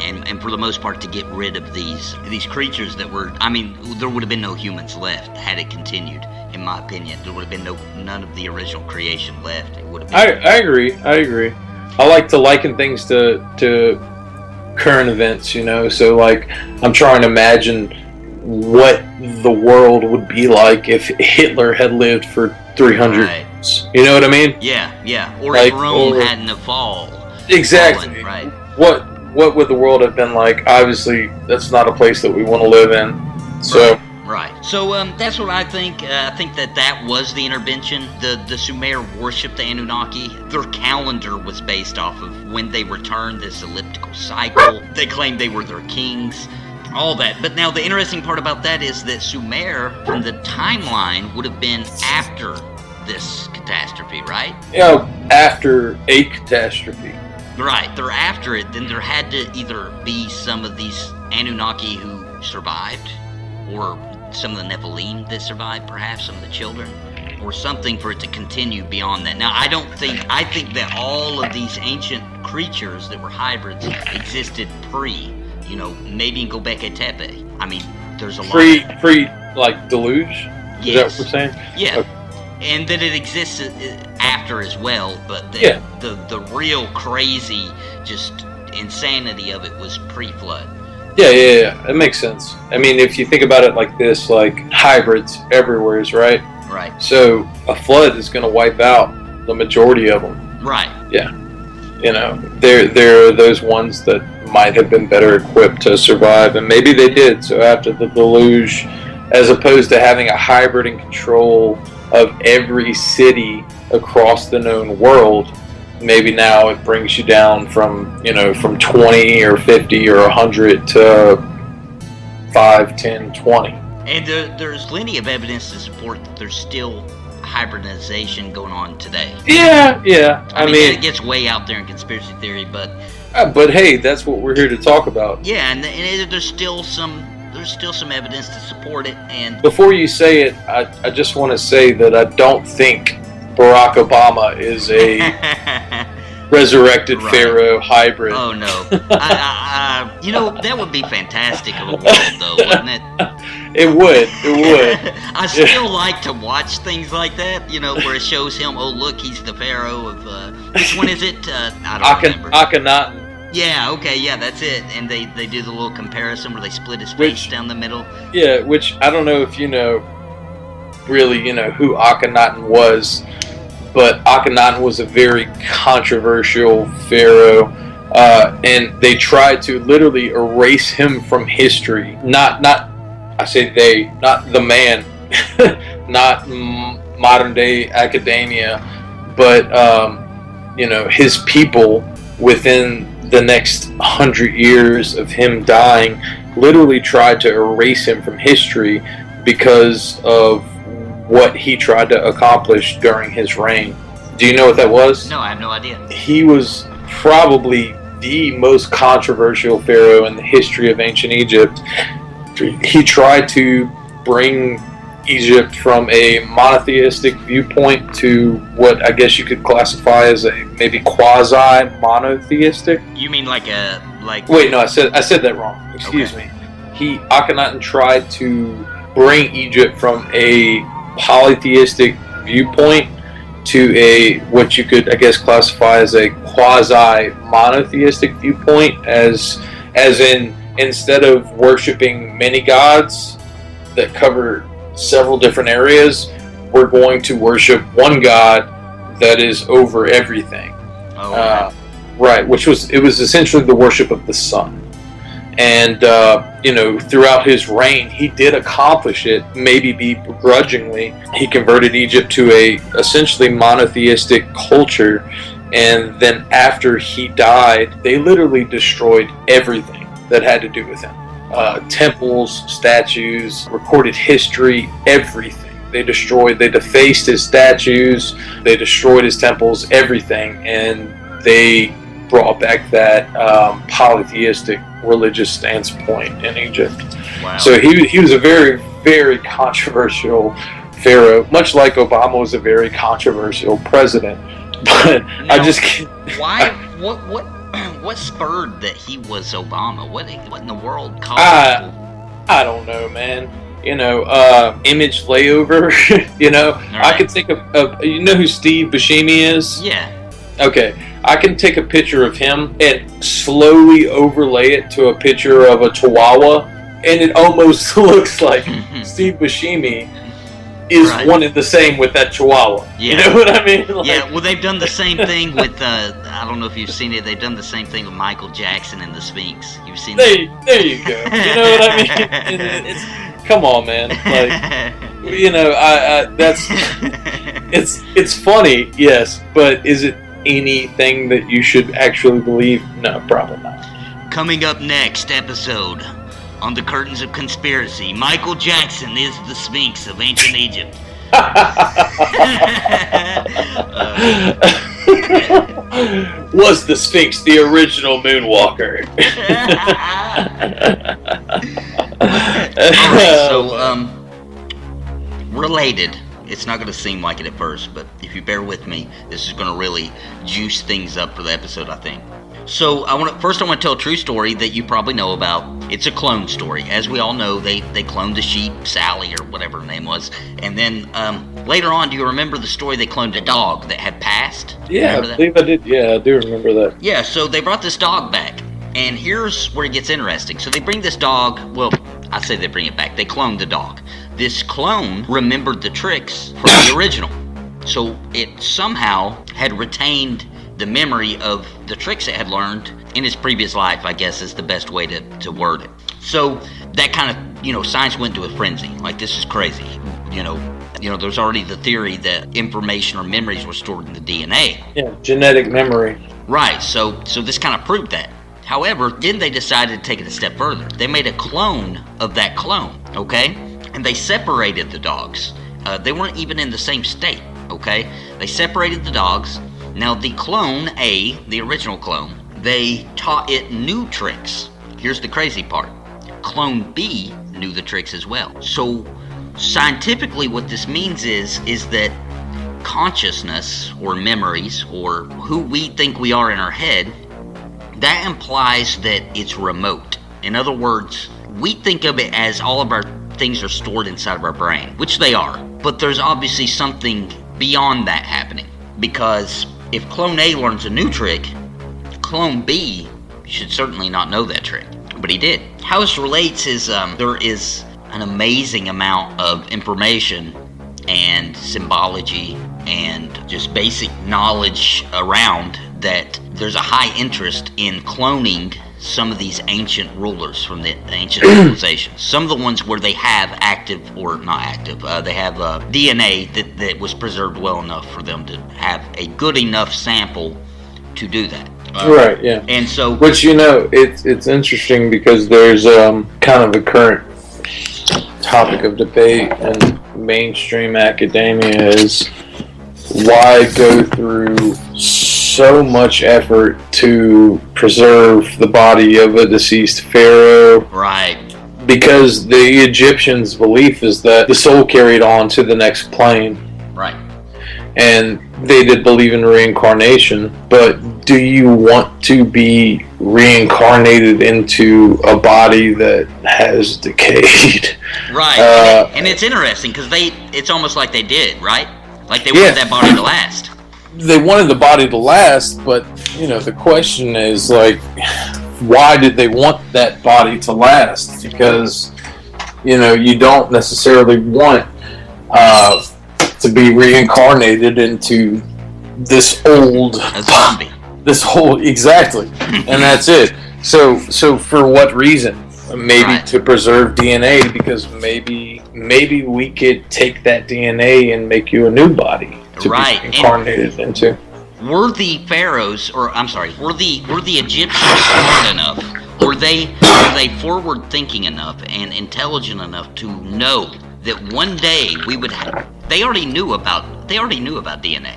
and for the most part to get rid of these creatures that were, I mean, there would have been no humans left had it continued, in my opinion. There would have been none of the original creation left. It would have been I agree. I like to liken things to current events, you know, so like I'm trying to imagine what the world would be like if Hitler had lived for 300 years. You know what I mean? Yeah. Or like, if Rome hadn't have fallen. Exactly. Right. What would the world have been like? Obviously, that's not a place that we want to live in. So. Right. So that's what I think. I think that was the intervention. The Sumer worshipped the Anunnaki. Their calendar was based off of when they returned, this elliptical cycle. They claimed they were their kings. All that. But now the interesting part about that is that Sumer, from the timeline, would have been after this catastrophe, right? Yeah, after a catastrophe. Right. They're after it. Then there had to either be some of these Anunnaki who survived, or some of the Nephilim that survived, perhaps some of the children, or something for it to continue beyond that. Now, I think that all of these ancient creatures that were hybrids existed pre, you know, maybe in Göbekli Tepe. I mean, there's a lot. Pre, like, deluge? Yes. Is that what we're saying? Yeah. Okay. And that it exists after as well, but the real crazy, just insanity of it was pre-flood. Yeah, it makes sense. I mean, if you think about it like this, like hybrids everywhere, right? Right. So a flood is going to wipe out the majority of them. Right. Yeah. You know, there are those ones that might have been better equipped to survive, and maybe they did. So after the deluge, as opposed to having a hybrid in control of every city across the known world, maybe now it brings you down from 20 or 50 or 100 to 5, 10, 20. And there's plenty of evidence to support that there's still hybridization going on today. Yeah. I mean, it gets way out there in conspiracy theory, but hey, that's what we're here to talk about. Yeah, and there's still some evidence to support it. And before you say it, I just want to say that I don't think Barack Obama is a resurrected Pharaoh hybrid. Oh no! That would be fantastic of a world, though, wouldn't it? It would. I still like to watch things like that, where it shows him. Oh, look, he's the Pharaoh of which one is it? I don't remember. Akhenaten. Yeah, okay, yeah, that's it. And they do the little comparison where they split his face down the middle. Yeah, which I don't know if you know who Akhenaten was, but Akhenaten was a very controversial pharaoh, and they tried to literally erase him from history. Not I say they, not the man, not modern day academia, but his people within the next 100 years of him dying literally tried to erase him from history because of what he tried to accomplish during his reign. Do you know what that was? No, I have no idea. He was probably the most controversial pharaoh in the history of ancient Egypt. He tried to bring Egypt from a monotheistic viewpoint to what I guess you could classify as a maybe quasi-monotheistic. You mean like? Wait, no, I said that wrong. Excuse me. Akhenaten tried to bring Egypt from a polytheistic viewpoint to a what you could I guess classify as a quasi-monotheistic viewpoint, as in instead of worshiping many gods that cover several different areas, we're going to worship one God that is over everything. Oh, Right, it was essentially the worship of the sun. And, throughout his reign, he did accomplish it, maybe begrudgingly. He converted Egypt to a essentially monotheistic culture. And then after he died, they literally destroyed everything that had to do with him. Temples, statues, recorded history, everything. They defaced his statues, they destroyed his temples, everything. And they brought back that polytheistic religious stance point in Egypt. wow. So he was a very, very controversial pharaoh, much like Obama was a very controversial president. But Now, I just why? What spurred that he was Obama? What in the world caused? I don't know, man. Image layover. I could think of you know who Steve Buscemi is? Yeah. Okay, I can take a picture of him and slowly overlay it to a picture of a Chihuahua, and it almost looks like Steve Buscemi is Right. one and the same with that Chihuahua. Yeah. You know what I mean? Yeah, well, they've done the same thing with, I don't know if you've seen it, they've done the same thing with Michael Jackson and the Sphinx. You've seen that? There you go. You know what I mean? Come on, man. Like, that's, it's funny, yes, but is it anything that you should actually believe? No, probably not. Coming up next episode on the Curtains of Conspiracy, Michael Jackson is the Sphinx of ancient Egypt. Was the Sphinx the original moonwalker? Alright, so, related. It's not going to seem like it at first, but if you bear with me, this is going to really juice things up for the episode, I think. So I want to tell a true story that you probably know about. It's a clone story. As we all know, they cloned the sheep, Sally, or whatever her name was. And then later on, do you remember the story they cloned a dog that had passed? Yeah, Remember I that? believe I did. Yeah, I do remember that. Yeah, so they brought this dog back. And here's where it gets interesting. So they bring this dog, well, I say they bring it back. They cloned the dog. This clone remembered the tricks from the original. So it somehow had retained the memory of the tricks it had learned in his previous life, I guess is the best way to word it. So that kind of, science went to a frenzy. Like, this is crazy. There's already the theory that information or memories were stored in the DNA. Yeah, genetic memory. Right, so this kind of proved that. However, then they decided to take it a step further. They made a clone of that clone, okay? And they separated the dogs. They weren't even in the same state, okay? They separated the dogs. Now, the clone A, the original clone, they taught it new tricks. Here's the crazy part. Clone B knew the tricks as well. So, scientifically, what this means is that consciousness, or memories, or who we think we are in our head, that implies that it's remote. In other words, we think of it as all of our things are stored inside of our brain, which they are. But there's obviously something beyond that happening. Because if Clone A learns a new trick, Clone B should certainly not know that trick. But he did. How this relates is there is an amazing amount of information and symbology and just basic knowledge around that there's a high interest in cloning some of these ancient rulers from the ancient civilizations. Some of the ones where they have active, or not active, they have DNA that was preserved well enough for them to have a good enough sample to do that. Right, yeah. And so... Which, it's interesting because there's kind of a current topic of debate in mainstream academia is why go through so much effort to preserve the body of a deceased pharaoh. Right. Because the Egyptians' belief is that the soul carried on to the next plane. Right. And they did believe in reincarnation, but do you want to be reincarnated into a body that has decayed? Right. And it's interesting because it's almost like they did, right? Like they wanted that body to last. They wanted the body to last, but the question is, like, why did they want that body to last? Because You don't necessarily want to be reincarnated into this old A zombie. this whole exactly, and that's it. So for what reason? Maybe Right. to preserve DNA, because maybe we could take that DNA and make you a new body to Right. be incarnated into. Were the pharaohs, or I'm sorry, were the Egyptians smart enough? Were they forward thinking enough and intelligent enough to know that one day we would have? They already knew about DNA.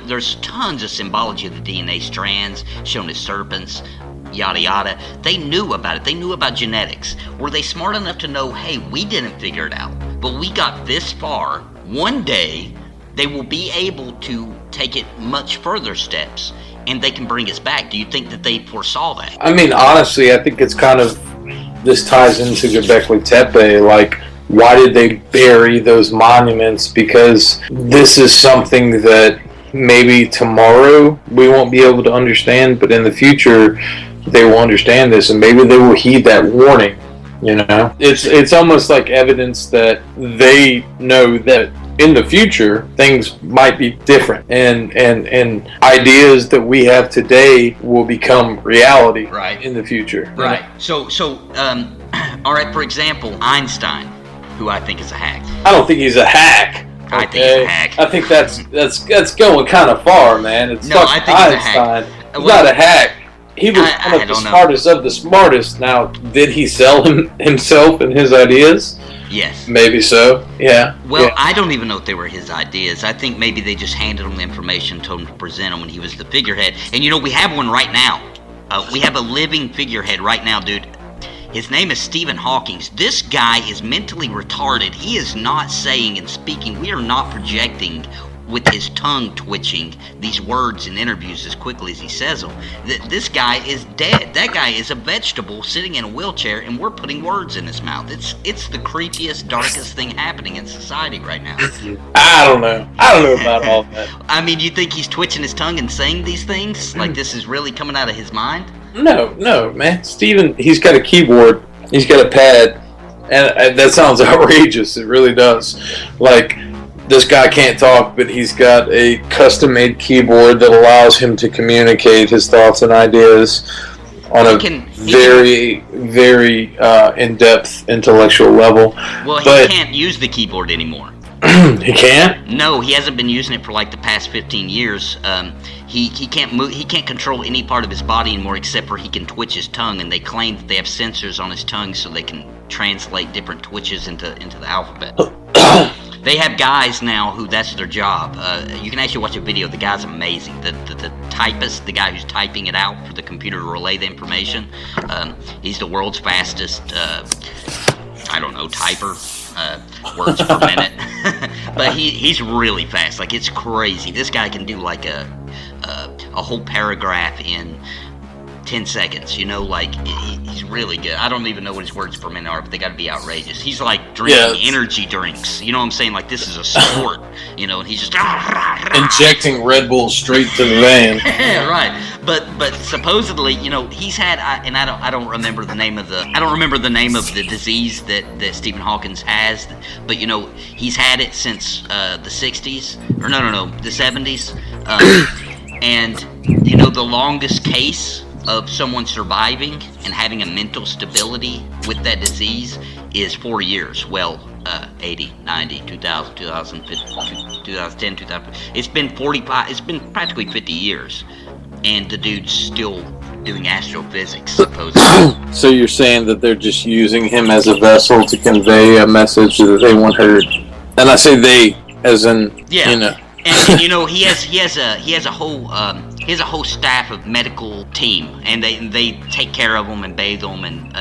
There's tons of symbology of the DNA strands shown as serpents, yada yada. They knew about it. They knew about genetics. Were they smart enough to know, hey, we didn't figure it out, but we got this far. One day, they will be able to take it much further steps, and they can bring us back. Do you think that they foresaw that? I mean, honestly, I think it's kind of, this ties into Göbekli Tepe. Like, why did they bury those monuments? Because this is something that maybe tomorrow we won't be able to understand, but in the future they will understand this, and maybe they will heed that warning. It's almost like evidence that they know that in the future things might be different, and ideas that we have today will become reality Right. in the future. Right. So, all right. For example, Einstein, who I think is a hack. I don't think he's a hack. I think he's a hack. I think that's going kind of far, man. It's No, I fucking think he's a hack. Einstein. He's Well, not a hack. He was I one of the don't know. smartest of the smartest. Now, did he sell himself and his ideas? Yes. Maybe so. Yeah. Well, yeah. I don't even know if they were his ideas. I think maybe they just handed him the information, told him to present him when he was the figurehead. And we have one right now. We have a living figurehead right now, dude. His name is Stephen Hawking. This guy is mentally retarded. He is not saying and speaking. We are not projecting with his tongue twitching these words in interviews as quickly as he says them. This guy is dead. That guy is a vegetable sitting in a wheelchair, and we're putting words in his mouth. It's the creepiest, darkest thing happening in society right now. I don't know about all that. I mean, you think he's twitching his tongue and saying these things? Like this is really coming out of his mind? No, man. Steven, he's got a keyboard. He's got a pad. And that sounds outrageous. It really does. Like, this guy can't talk, but he's got a custom-made keyboard that allows him to communicate his thoughts and ideas on a very in-depth intellectual level. Well, he But can't use the keyboard anymore. he can't? No, he hasn't been using it for like the past 15 years. He can't move. He can't control any part of his body anymore, except for he can twitch his tongue. And they claim that they have sensors on his tongue, so they can translate different twitches into the alphabet. They have guys now who that's their job. You can actually watch a video. The guy's amazing. The typist, the guy who's typing it out for the computer to relay the information. He's the world's fastest. Typer. Words per minute. But he's really fast. Like, it's crazy. This guy can do like a whole paragraph in 10 seconds, he's really good. I don't even know what his words per minute are, but they got to be outrageous. He's like drinking energy drinks, you know what I'm saying? Like, this is a sport, and he's just injecting Red Bull straight to the vein. Right. But supposedly, he's had, I don't remember the name of the disease that Stephen Hawking has, but he's had it since the 60s, or no, the 70s, and the longest case of someone surviving and having a mental stability with that disease is 4 years. Well, 80, 90, 2000, 2010, 2000. It's been practically 50 years. And the dude's still doing astrophysics, supposedly. So you're saying that they're just using him as a vessel to convey a message that they want heard. And I say they, as in, yeah. And he has a whole staff of medical team, and they take care of them and bathe them and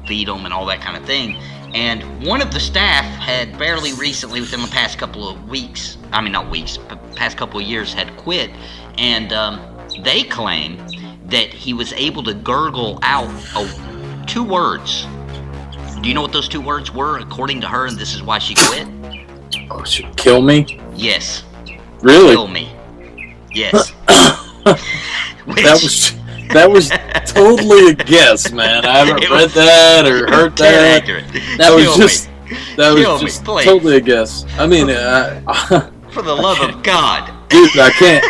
feed them and all that kind of thing. And one of the staff had barely recently, within the past couple of weeks, past couple of years, had quit, and they claim that he was able to gurgle out 2 words. Do you know what those 2 words were, according to her, and this is why she quit? Oh, she kill me? Yes. Really? Kill me. Yes. That was totally a guess, man. I haven't read that or heard that. Accurate. That was Kill just me. Kill me, please. totally a guess. I mean, For the love of God. dude, I can't.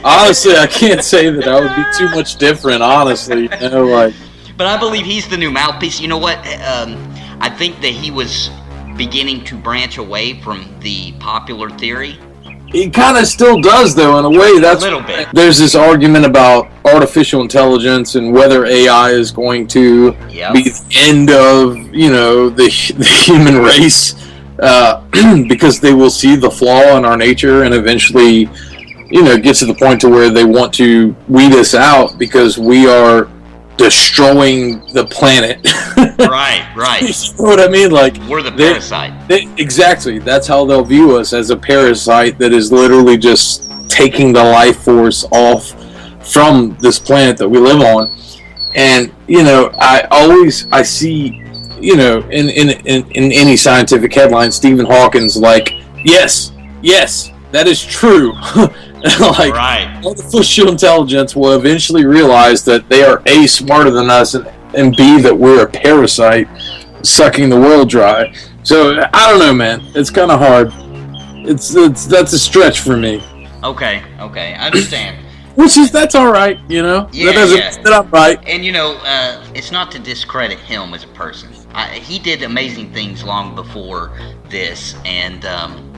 Honestly, I can't say that I would be too much different. Honestly, you know, like. But I believe he's the new mouthpiece. You know what? I think that he was beginning to branch away from the popular theory. He kind of still does, though, in a way. That's a little bit. There's this argument about artificial intelligence and whether AI is going to be the end of, you know, the human race, because they will see the flaw in our nature and eventually, you know, get to the point to where they want to weed us out because we are destroying the planet. Right. You know what I mean? Like, we're the parasite. Exactly. That's how they'll view us, as a parasite that is literally just taking the life force off from this planet that we live on. And, you know, I see, you know, in any scientific headline, Stephen Hawking's like, yes, that is true. Like, artificial intelligence will eventually realize that they are A, smarter than us, and B, that we're a parasite sucking the world dry. So I don't know, man. It's kind of hard. That's a stretch for me. Okay, I understand. That's all right, you know. Yeah, that doesn't mean I'm right. And you know, it's not to discredit him as a person. He did amazing things long before this, and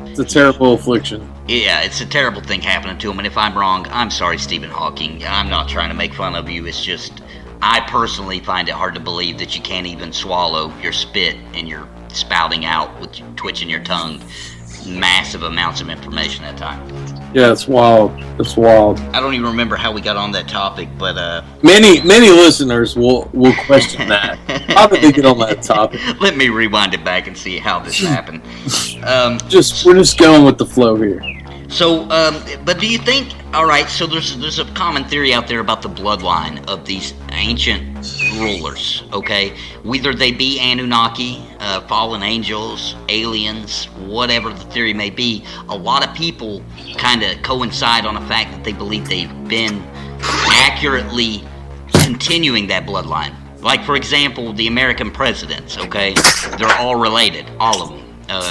it's a terrible affliction. Yeah, it's a terrible thing happening to him, and if I'm wrong, I'm sorry, Stephen Hawking. I'm not trying to make fun of you. It's just, I personally find it hard to believe that you can't even swallow your spit and you're spouting out with twitching your tongue massive amounts of information at times. Yeah, it's wild. It's wild. I don't even remember how we got on that topic, but many listeners will question that. How did they get on that topic? Let me rewind it back and see how this happened. We're just going with the flow here. So, but do you think? All right. So there's a common theory out there about the bloodline of these ancient rulers. Okay, whether they be Anunnaki, fallen angels, aliens, whatever the theory may be. A lot of people kind of coincide on the fact that they believe they've been accurately continuing that bloodline. Like, for example, the American presidents. Okay, they're all related, all of them.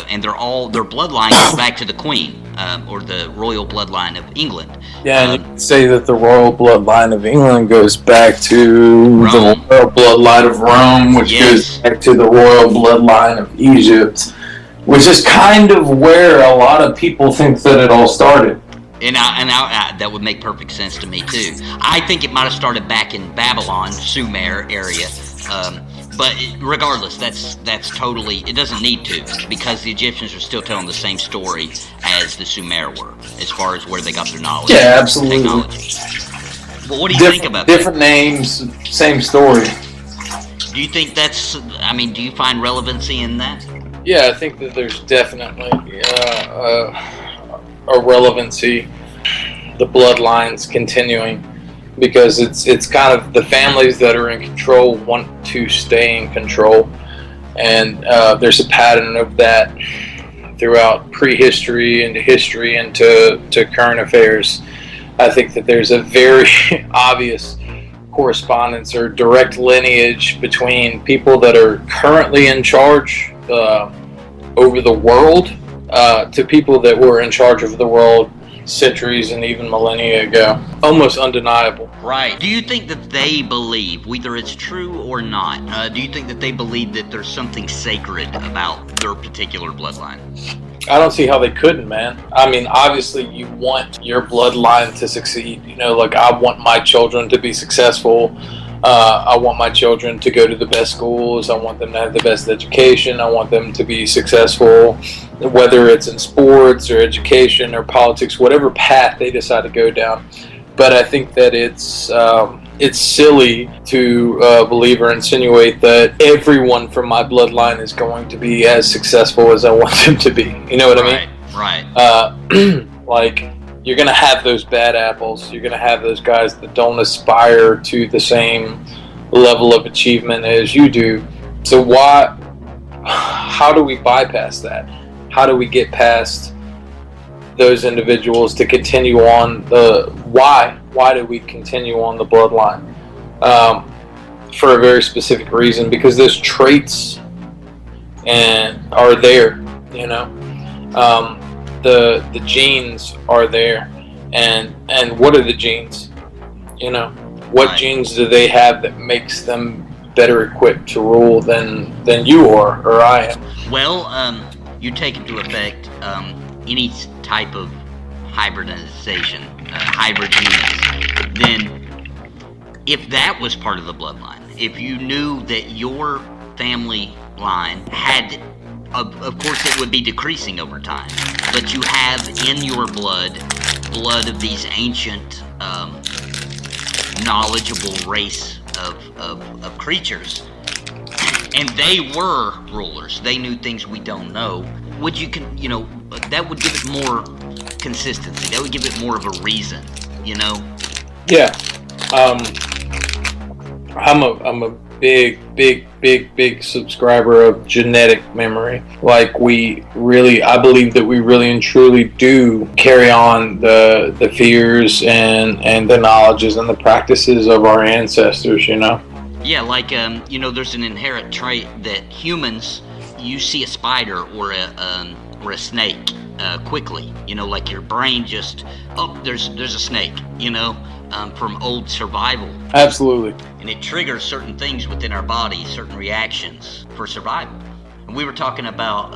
And their bloodline goes back to the Queen, or the royal bloodline of England. Yeah, and you can say that the royal bloodline of England goes back to Rome. The royal bloodline of Rome, which goes back to the royal bloodline of Egypt, which is kind of where a lot of people think that it all started. And that would make perfect sense to me too. I think it might have started back in Babylon, Sumer area. But regardless, that's totally, it doesn't need to, because the Egyptians are still telling the same story as the Sumer were, as far as where they got their knowledge. Yeah, absolutely. Technology. But what do you think about different names, same story. Do you think do you find relevancy in that? Yeah, I think that there's definitely a relevancy, the bloodlines continuing. Because it's kind of the families that are in control want to stay in control, and there's a pattern of that throughout prehistory into history into current affairs. I think that there's a very obvious correspondence or direct lineage between people that are currently in charge over the world to people that were in charge of the world centuries and even millennia ago. Almost undeniable. Right. Do you think that they believe, whether it's true or not, do you think that they believe that there's something sacred about their particular bloodline? I don't see how they couldn't, man. I mean, obviously you want your bloodline to succeed. You know, like, I want my children to be successful. I want my children to go to the best schools. I want them to have the best education. I want them to be successful, whether it's in sports or education or politics, whatever path they decide to go down. But I think that it's silly to believe or insinuate that everyone from my bloodline is going to be as successful as I want them to be. You know what I mean? Right. Like, you're going to have those bad apples. You're going to have those guys that don't aspire to the same level of achievement as you do. So how do we bypass that? How do we get past those individuals to continue on? Why? why do we continue on the bloodline? For a very specific reason, because those traits and are there, you know. The genes are there, and what are the genes? You know, what genes do they have that makes them better equipped to rule than you are or I am? Well, you take into effect any type of hybridization, hybrid humans, then if that was part of the bloodline, if you knew that your family line had, of course it would be decreasing over time, but you have in your blood of these ancient, knowledgeable race of creatures, and they were rulers. They knew things we don't know. That would give it more consistency. That would give it more of a reason, you know? Yeah. I'm a big subscriber of genetic memory. Like, I believe that we really and truly do carry on the fears and the knowledges and the practices of our ancestors, you know? Yeah, like, there's an inherent trait that humans, you see a spider or a snake quickly, you know, like your brain just, there's a snake, you know, from old survival. Absolutely. And it triggers certain things within our body, certain reactions for survival. And we were talking about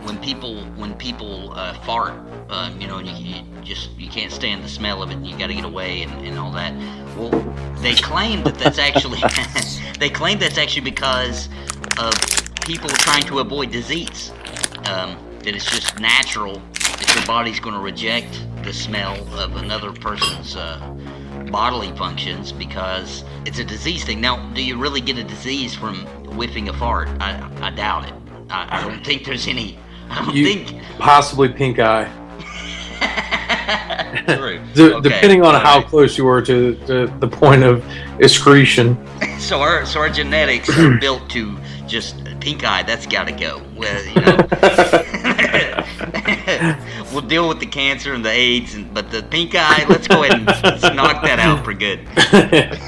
when people fart, and you can't stand the smell of it, and you got to get away and all that. Well, they claim that's actually because of people trying to avoid disease. That it's just natural that your body's going to reject the smell of another person's bodily functions because it's a disease thing. Now, do you really get a disease from whiffing a fart? I doubt it. I don't think there's any. Possibly pink eye. True. Depending on how close you were to the point of excretion. So our genetics are built to just pink eye. That's got to go. Well, you know. We'll deal with the cancer and the AIDS, but the pink eye, let's go ahead and let's knock that out for good.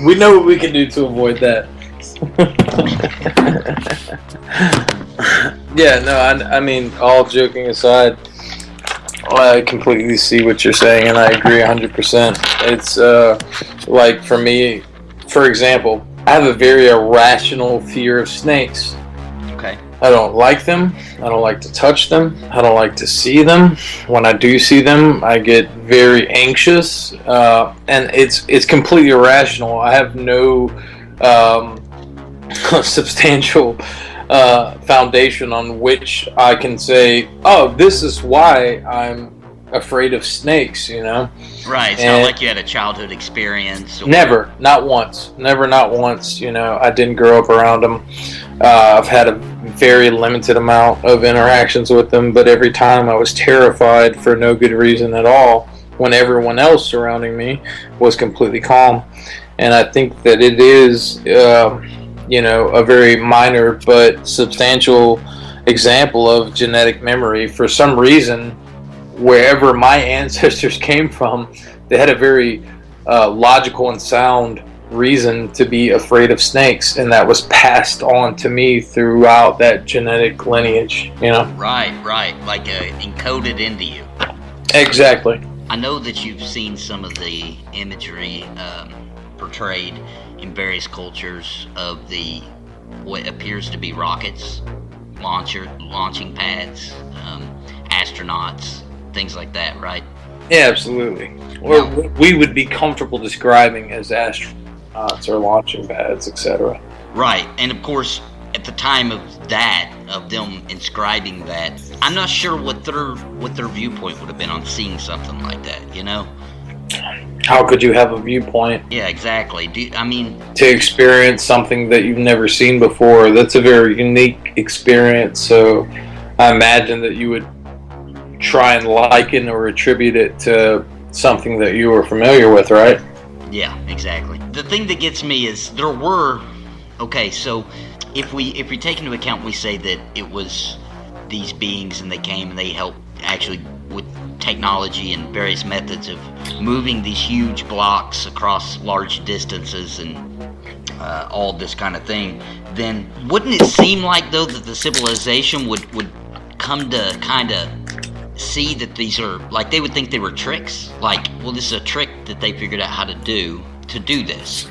We know what we can do to avoid that. Yeah, no, I mean, all joking aside, I completely see what you're saying, and I agree 100%. It's like, for me, for example, I have a very irrational fear of snakes. Okay. I don't like them. I don't like to touch them. I don't like to see them. When I do see them, I get very anxious, and it's completely irrational. I have no substantial foundation on which I can say, oh, this is why I'm afraid of snakes, you know? Right, it's not like you had a childhood experience. Never, not once, you know. I didn't grow up around them. I've had a very limited amount of interactions with them, but every time I was terrified for no good reason at all, when everyone else surrounding me was completely calm. And I think that it is, a very minor but substantial example of genetic memory. For some reason, wherever my ancestors came from, they had a very logical and sound reason to be afraid of snakes, and that was passed on to me throughout that genetic lineage, you know? Right, like encoded into you. Exactly. I know that you've seen some of the imagery portrayed in various cultures of what appears to be rockets, launching pads, astronauts, things like that, right? Yeah, absolutely. Or what we would be comfortable describing as astronauts or launching pads, etc. Right, and of course, at the time of them inscribing that, I'm not sure what their viewpoint would have been on seeing something like that, you know? How could you have a viewpoint? Yeah, exactly. To experience something that you've never seen before, that's a very unique experience, so I imagine that you would try and liken or attribute it to something that you were familiar with, right? Yeah, exactly. The thing that gets me is so if we take into account, we say that it was these beings and they came and they helped actually with technology and various methods of moving these huge blocks across large distances and all this kind of thing, then wouldn't it seem like, though, that the civilization would come to kind of see that these are, like, they would think they were tricks? Like, well, this is a trick that they figured out how to do this.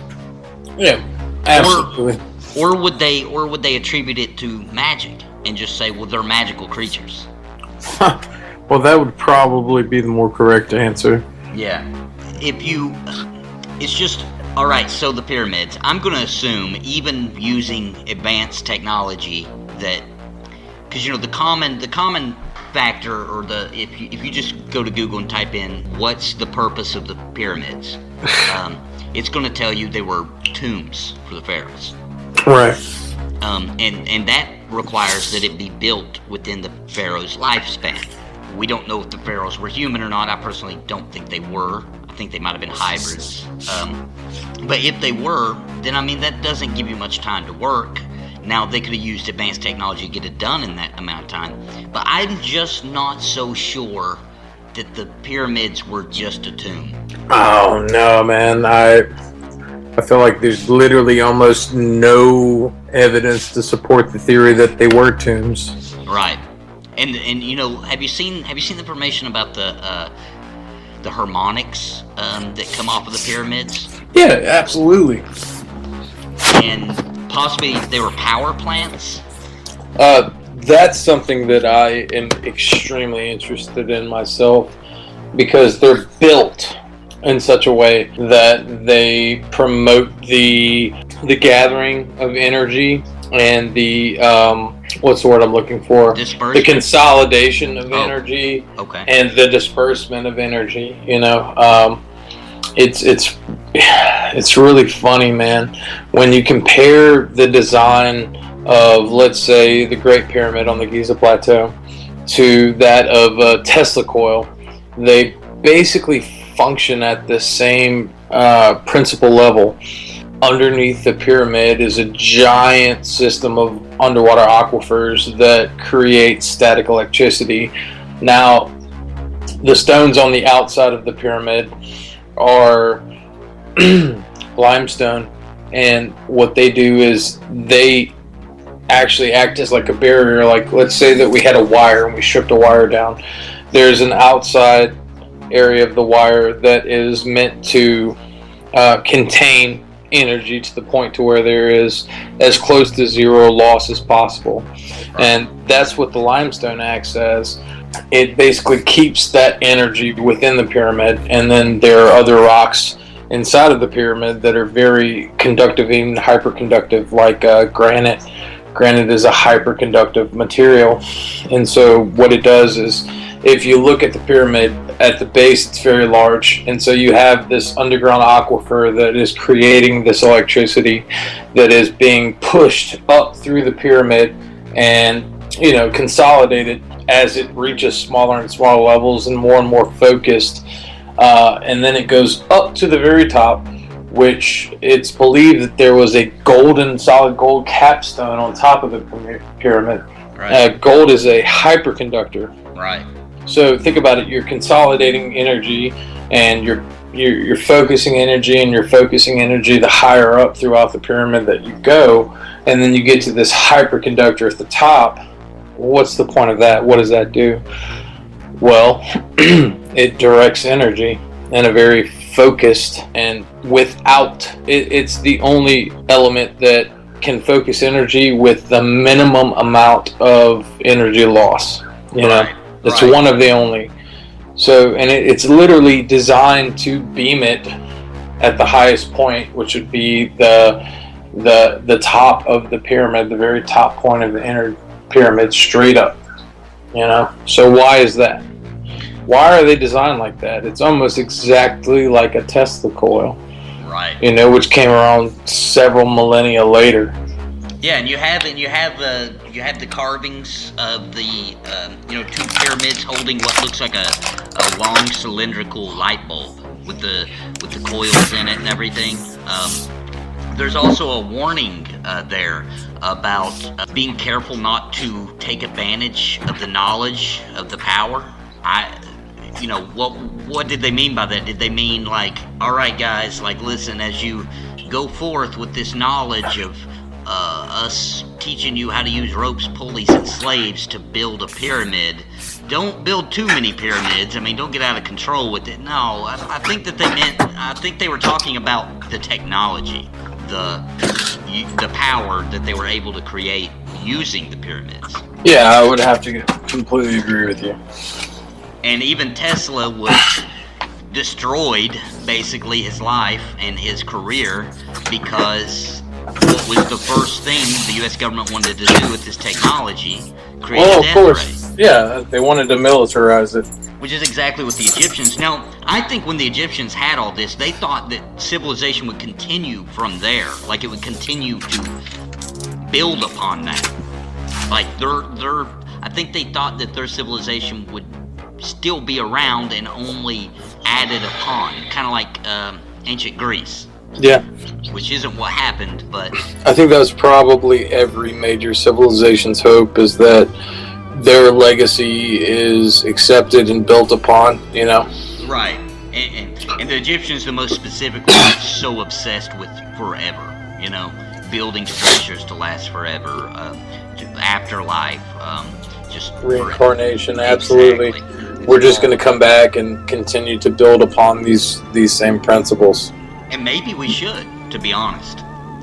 Yeah, absolutely. Or would they attribute it to magic and just say, well, they're magical creatures? Well, that would probably be the more correct answer. Yeah. It's just, all right, so the pyramids, I'm going to assume, even using advanced technology, that, because, you know, the common factor, or if you just go to Google and type in, what's the purpose of the pyramids, it's going to tell you they were tombs for the pharaohs. Right. And that requires that it be built within the pharaoh's lifespan. We don't know if the pharaohs were human or not. I personally don't think they were. I think they might have been hybrids. But if they were, then, I mean, that doesn't give you much time to work. Now, they could have used advanced technology to get it done in that amount of time. But I'm just not so sure that the pyramids were just a tomb. Oh, no, man. I feel like there's literally almost no evidence to support the theory that they were tombs. Right. And you know, have you seen the information about the harmonics that come off of the pyramids? Yeah, absolutely. And possibly they were power plants? That's something that I am extremely interested in myself, because they're built in such a way that they promote the gathering of energy and the what's the word I'm looking for? Dispersion? The consolidation of energy, okay, and the disbursement of energy. You know, it's really funny, man, when you compare the design of, let's say, the Great Pyramid on the Giza Plateau to that of a Tesla coil. They basically function at the same principal level. Underneath the pyramid is a giant system of underwater aquifers that create static electricity. Now, the stones on the outside of the pyramid are limestone, and what they do is they actually act as like a barrier. Like, let's say that we had a wire and we stripped a wire down. There's an outside area of the wire that is meant to contain energy to the point to where there is as close to zero loss as possible. And that's what the limestone acts as. It basically keeps that energy within the pyramid, and then there are other rocks inside of the pyramid that are very conductive, even hyperconductive, like granite. Granite is a hyperconductive material, and so what it does is, if you look at the pyramid, at the base it's very large, and so you have this underground aquifer that is creating this electricity that is being pushed up through the pyramid and, you know, consolidated as it reaches smaller and smaller levels and more focused, and then it goes up to the very top, which it's believed that there was a solid gold capstone on top of the pyramid. Right. Gold is a hyperconductor. Right. So think about it. You're consolidating energy, and you're focusing energy, and you're focusing energy the higher up throughout the pyramid that you go, and then you get to this hyperconductor at the top. What's the point of that? What does that do? Well, it directs energy in a very focused, and it's the only element that can focus energy with the minimum amount of energy loss. You know, it's one of the only. So, and it's literally designed to beam it at the highest point, which would be the top of the pyramid, the very top point of the inner pyramid, straight up. You know, so why is that? Why are they designed like that? It's almost exactly like a Tesla coil. Right. You know, which came around several millennia later. Yeah, and you have the carvings of the two pyramids holding what looks like a long cylindrical light bulb with the coils in it and everything. There's also a warning there about being careful not to take advantage of the knowledge of the power. what did they mean by that? Did they mean like, all right, guys, like, listen, as you go forth with this knowledge of us teaching you how to use ropes, pulleys, and slaves to build a pyramid, don't build too many pyramids. I mean, don't get out of control with it. No, I think that I think they were talking about the technology, the power that they were able to create using the pyramids. Yeah, I would have to completely agree with you. And even Tesla was destroyed, basically, his life and his career, because what was the first thing the U.S. government wanted to do with this technology? Create Well, a of death course. ray. Yeah, they wanted to militarize it. Which is exactly what the Egyptians... Now, I think when the Egyptians had all this, they thought that civilization would continue from there. Like, it would continue to build upon that. Like, I think they thought that their civilization would still be around and only added upon. Kind of like ancient Greece. Yeah. Which isn't what happened, but... I think that's probably every major civilization's hope, is that their legacy is accepted and built upon, you know? Right. And the Egyptians, the most specifically, were so obsessed with forever, you know? Building structures to last forever, afterlife, just... Reincarnation, absolutely. Exactly. We're just going to come back and continue to build upon these same principles. And maybe we should, to be honest.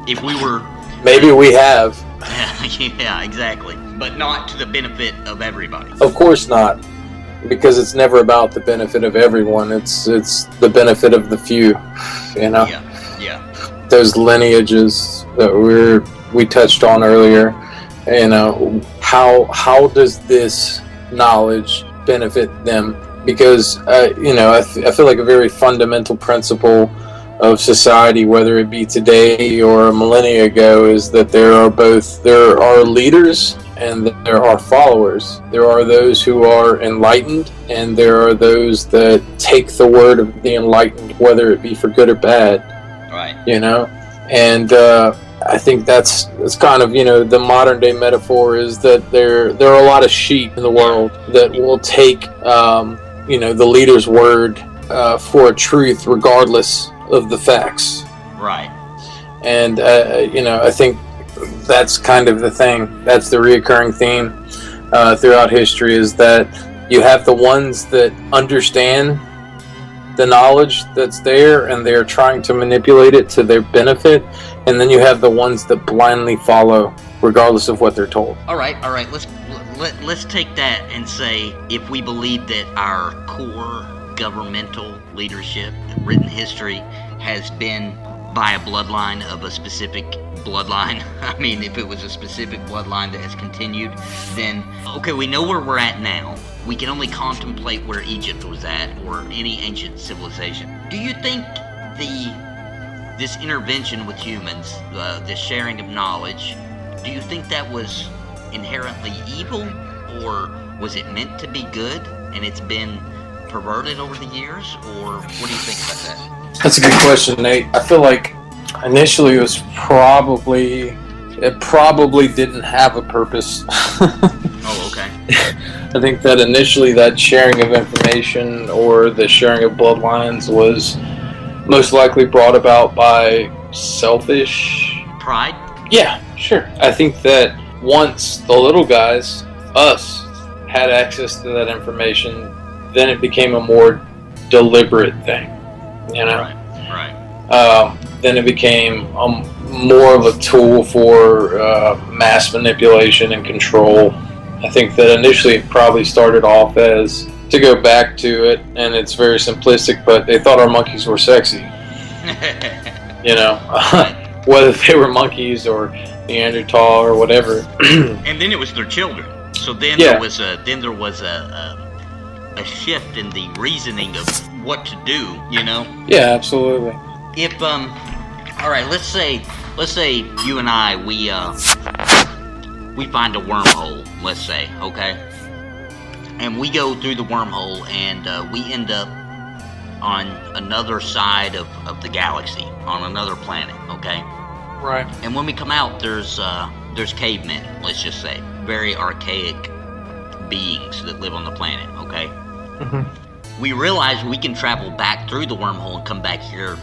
If we were... Maybe we have. Yeah, exactly. But not to the benefit of everybody. Of course not. Because it's never about the benefit of everyone. It's the benefit of the few, you know? Yeah. Those lineages that we touched on earlier, you know, how does this knowledge benefit them? Because, you know, I feel like a very fundamental principle of society, whether it be today or a millennia ago, is that there are leaders and there are followers. There are those who are enlightened, and there are those that take the word of the enlightened, whether it be for good or bad. Right. You know, and I think that's kind of, you know, the modern day metaphor is that there are a lot of sheep in the world that will take you know, the leader's word for a truth, regardless of the facts. Right. And you know, I think that's kind of the thing. That's the reoccurring theme throughout history, is that you have the ones that understand the knowledge that's there and they're trying to manipulate it to their benefit, and then you have the ones that blindly follow regardless of what they're told. All right. Let's take that and say, if we believe that our core governmental leadership, written history, has been by a bloodline of a specific bloodline. I mean, if it was a specific bloodline that has continued, then, okay, we know where we're at now. We can only contemplate where Egypt was at, or any ancient civilization. Do you think this intervention with humans, the sharing of knowledge, do you think that was inherently evil, or was it meant to be good and it's been perverted over the years, or what do you think about that? That's a good question, Nate. I feel like initially it probably didn't have a purpose. Oh, okay. I think that initially that sharing of information or the sharing of bloodlines was most likely brought about by selfish pride. Yeah, sure. I think that once the little guys, us, had access to that information, then it became a more deliberate thing, you know? Right. Then it became more of a tool for mass manipulation and control. I think that initially it probably started off as, to go back to it, and it's very simplistic, but they thought our monkeys were sexy. You know? Whether they were monkeys or Neanderthal or whatever. And then it was their children. So then there was a shift in the reasoning of what to do, you know? Yeah, absolutely. If all right, let's say you and I, we find a wormhole, let's say, okay? And we go through the wormhole and we end up on another side of the galaxy, on another planet, okay? Right. And when we come out, there's cavemen, let's just say, very archaic beings that live on the planet, okay? Mm-hmm. we realize we can travel back through the wormhole and come back here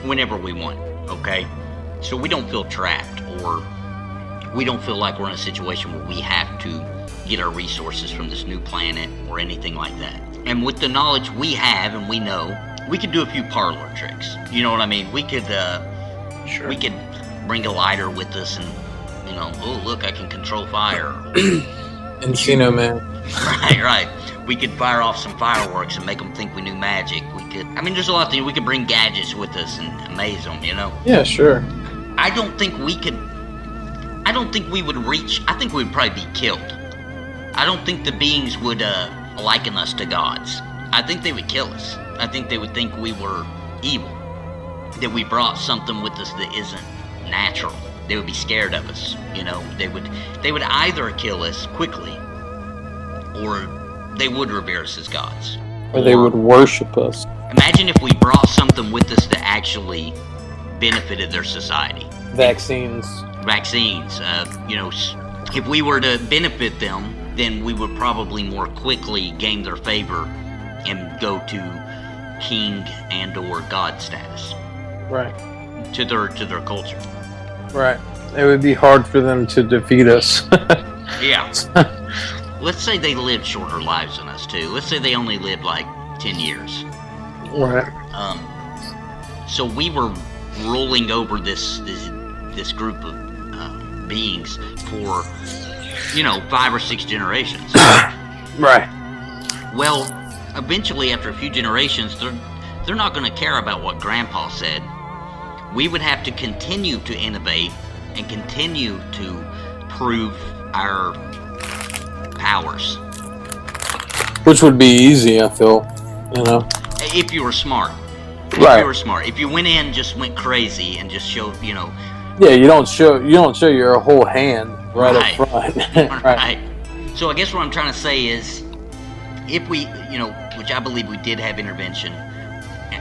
whenever we want, okay? So we don't feel trapped, or we don't feel like we're in a situation where we have to get our resources from this new planet or anything like that. And with the knowledge we have and we know, we could do a few parlor tricks. You know what I mean? We could we could bring a lighter with us and, you know, oh look, I can control fire. Encino Man. Right. We could fire off some fireworks and make them think we knew magic. We could, I mean, there's a lot of things. We could bring gadgets with us and amaze them, you know? Yeah, sure. I don't think we would reach, I think we would probably be killed. I don't think the beings would liken us to gods. I think they would kill us. I think they would think we were evil, that we brought something with us that isn't natural. They would be scared of us, you know? They would either kill us quickly, or they would revere us as gods. Or they would worship us. Imagine if we brought something with us that actually benefited their society. Vaccines. You know, if we were to benefit them, then we would probably more quickly gain their favor and go to king and or god status. Right. To their culture. Right. It would be hard for them to defeat us. Yeah. Let's say they lived shorter lives than us too. Let's say they only lived like 10 years. Right. So we were ruling over this group of beings for, you know, 5 or 6 generations. Right. Well, eventually, after a few generations, they're not going to care about what Grandpa said. We would have to continue to innovate and continue to prove our powers. Which would be easy, I feel. You know. If you were smart. Right. If you were smart. If you went in, just went crazy and just showed, you know. Yeah, you don't show your whole hand right up front. Right. So I guess what I'm trying to say is, if we, you know, which I believe we did have intervention,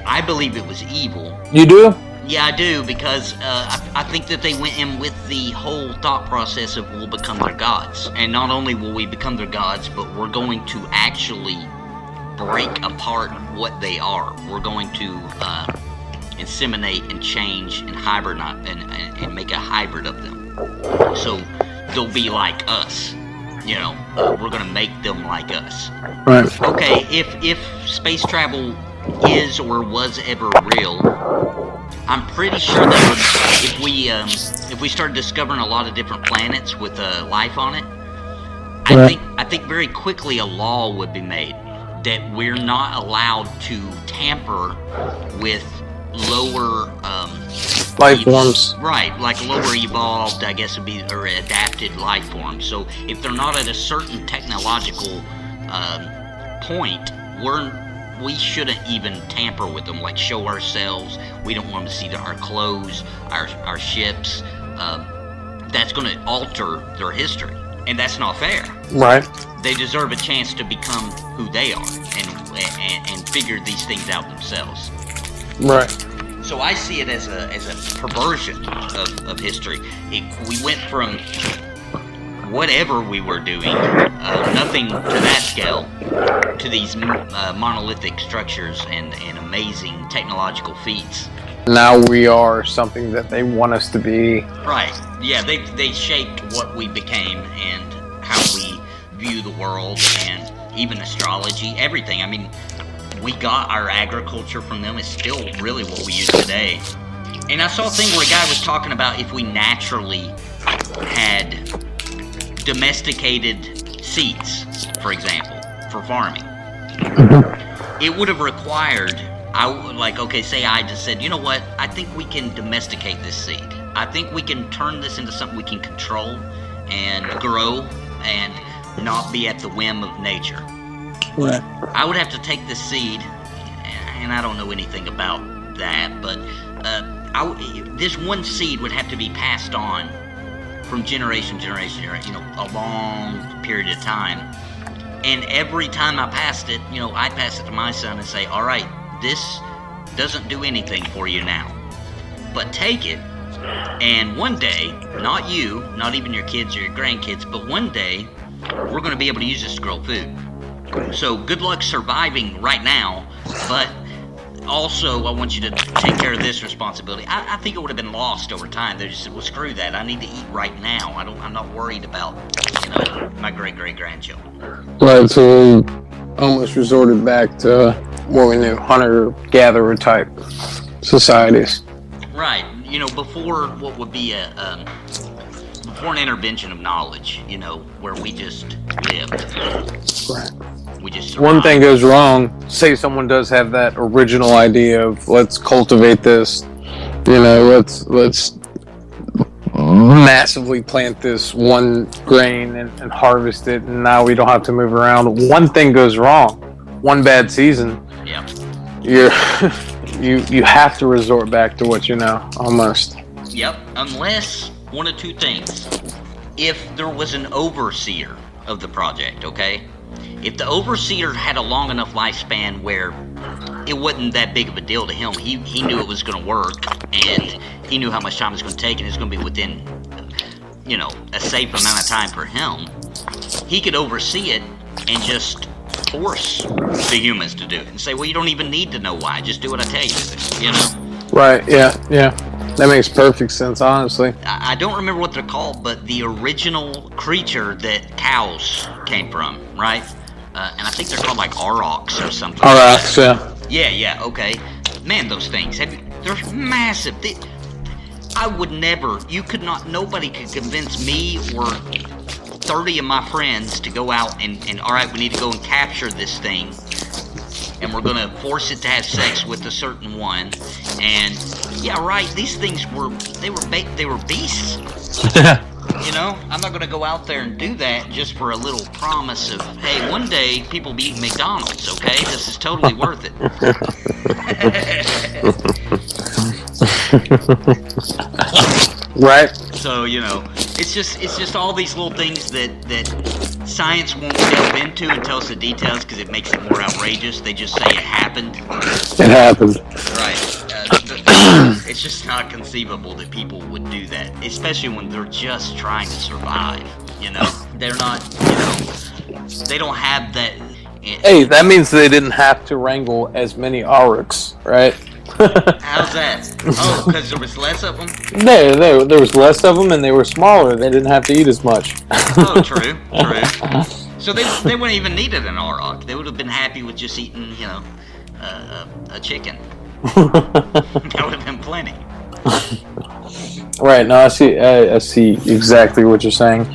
I believe it was evil. You do? Yeah, I do, because I think that they went in with the whole thought process of we'll become their gods. And not only will we become their gods, but we're going to actually break apart what they are. We're going to inseminate and change and hibernate and make a hybrid of them. So they'll be like us. You know, we're going to make them like us. Right. Okay, if space travel is or was ever real, I'm pretty sure that if we started discovering a lot of different planets with life on it, I think very quickly a law would be made that we're not allowed to tamper with lower life forms. Right, like lower evolved, I guess would be, or adapted life forms. So if they're not at a certain technological point, we shouldn't even tamper with them, like show ourselves. We don't want them to see our clothes, our ships. That's going to alter their history, and that's not fair. Right. They deserve a chance to become who they are and figure these things out themselves. Right. So I see it as a perversion of history. We went from whatever we were doing, nothing to that scale, to these monolithic structures and amazing technological feats. Now we are something that they want us to be. Right. Yeah, they shaped what we became and how we view the world and even astrology, everything. I mean, we got our agriculture from them. It's still really what we use today. And I saw a thing where a guy was talking about if we naturally had domesticated seeds, for example, for farming. It would have required, say I just said, you know what, I think we can domesticate this seed. I think we can turn this into something we can control and grow and not be at the whim of nature. Right. I would have to take the seed, and I don't know anything about that, but this one seed would have to be passed on from generation to generation, a long period of time. And every time I passed it, I pass it to my son and say, all right, this doesn't do anything for you now, but take it, and one day, not you, not even your kids or your grandkids, but one day, we're going to be able to use this to grow food. So good luck surviving right now, but also I want you to take care of this responsibility. I think it would have been lost over time. They just said, well, screw that. I need to eat right now. I'm not worried about, my great-great-grandchildren. Right, so we almost resorted back to what we knew, hunter-gatherer type societies. Right. Before what would be before an intervention of knowledge, where we just lived. Right. We just One survived. thing goes wrong, say someone does have that original idea of let's cultivate this, let's massively plant this one grain and harvest it, and now we don't have to move around. One thing goes wrong, one bad season, Yeah. you have to resort back to what you know, almost. Yep. Unless one of two things. If there was an overseer of the project, okay? If the overseer had a long enough lifespan where it wasn't that big of a deal to him, he knew it was going to work, and he knew how much time it was going to take, and it's going to be within, a safe amount of time for him, he could oversee it and just force the humans to do it and say, well, you don't even need to know why, just do what I tell you to do, Right, yeah. That makes perfect sense, honestly. I don't remember what they're called, but the original creature that cows came from, right? And I think they're called like aurochs or something. Alright, yeah. Yeah, okay. Man, those things, they're massive. I would never, nobody could convince me or 30 of my friends to go out and all right, we need to go and capture this thing. And we're going to force it to have sex with a certain one. And, yeah, right, these things were beasts. I'm not going to go out there and do that just for a little promise of, hey, one day people will be eating McDonald's, okay? This is totally worth it. Right. So, it's just all these little things that science won't delve into and tell us the details because it makes it more outrageous. They just say it happened. It happened. Right. It's just not conceivable that people would do that, especially when they're just trying to survive. They're not, they don't have that. Hey, that means they didn't have to wrangle as many aurochs, right? How's that? Oh, because there was less of them? There was less of them, and they were smaller. They didn't have to eat as much. Oh, true. So they wouldn't even needed an auroch. They would have been happy with just eating, a chicken. That would have been plenty. Right. No, I see exactly what you're saying.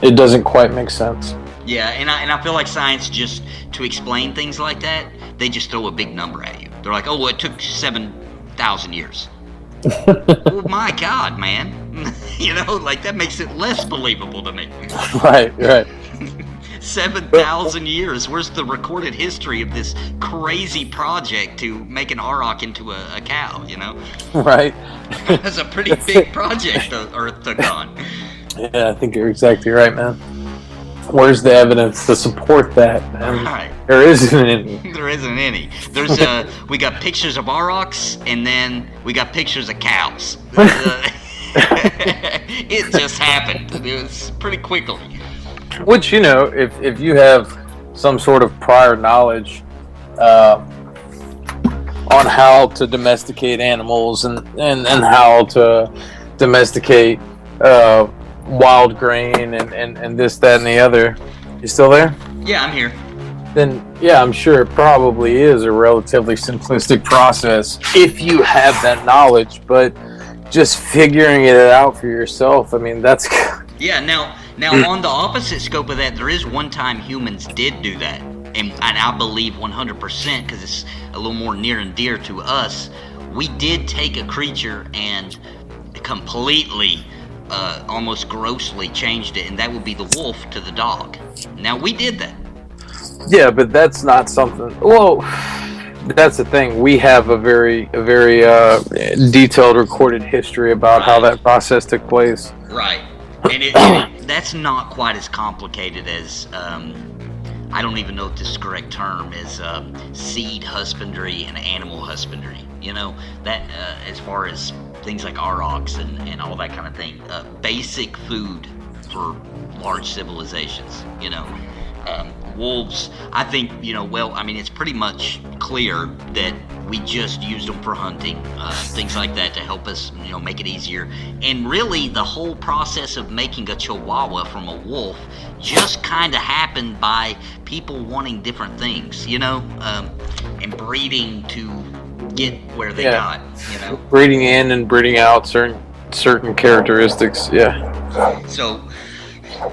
It doesn't quite make sense. Yeah, and I feel like science, just to explain things like that, they just throw a big number at you. They're like, oh, well, it took 7,000 years. Oh my God, man. That makes it less believable to me. Right. 7,000 years. Where's the recorded history of this crazy project to make an auroch into a cow, Right. That's a pretty big project the Earth took on. Yeah, I think you're exactly right, man. Where's the evidence to support that? Right. There isn't any. There isn't any. There's we got pictures of aurochs, and then we got pictures of cows. It just happened. It was pretty quickly. Which, if you have some sort of prior knowledge on how to domesticate animals and how to domesticate wild grain and this, that, and the other. You still there? Yeah, I'm here. Then, yeah, I'm sure it probably is a relatively simplistic process if you have that knowledge, but just figuring it out for yourself, I mean, that's... Yeah, now on the opposite scope of that, there is one time humans did do that, and I believe 100%, because it's a little more near and dear to us. We did take a creature and completely, almost grossly changed it, and that would be the wolf to the dog. Now, we did that. Yeah, but that's not something... Well, that's the thing. We have a very detailed recorded history about how that process took place. Right. And that's not quite as complicated as, I don't even know if this is the correct term, is seed husbandry and animal husbandry. That as far as things like aurochs and all that kind of thing. Basic food for large civilizations, wolves, I think, it's pretty much clear that we just used them for hunting, things like that to help us, make it easier. And really, the whole process of making a Chihuahua from a wolf just kind of happened by people wanting different things, and breeding to get where they got, breeding in and breeding out certain characteristics. Yeah. So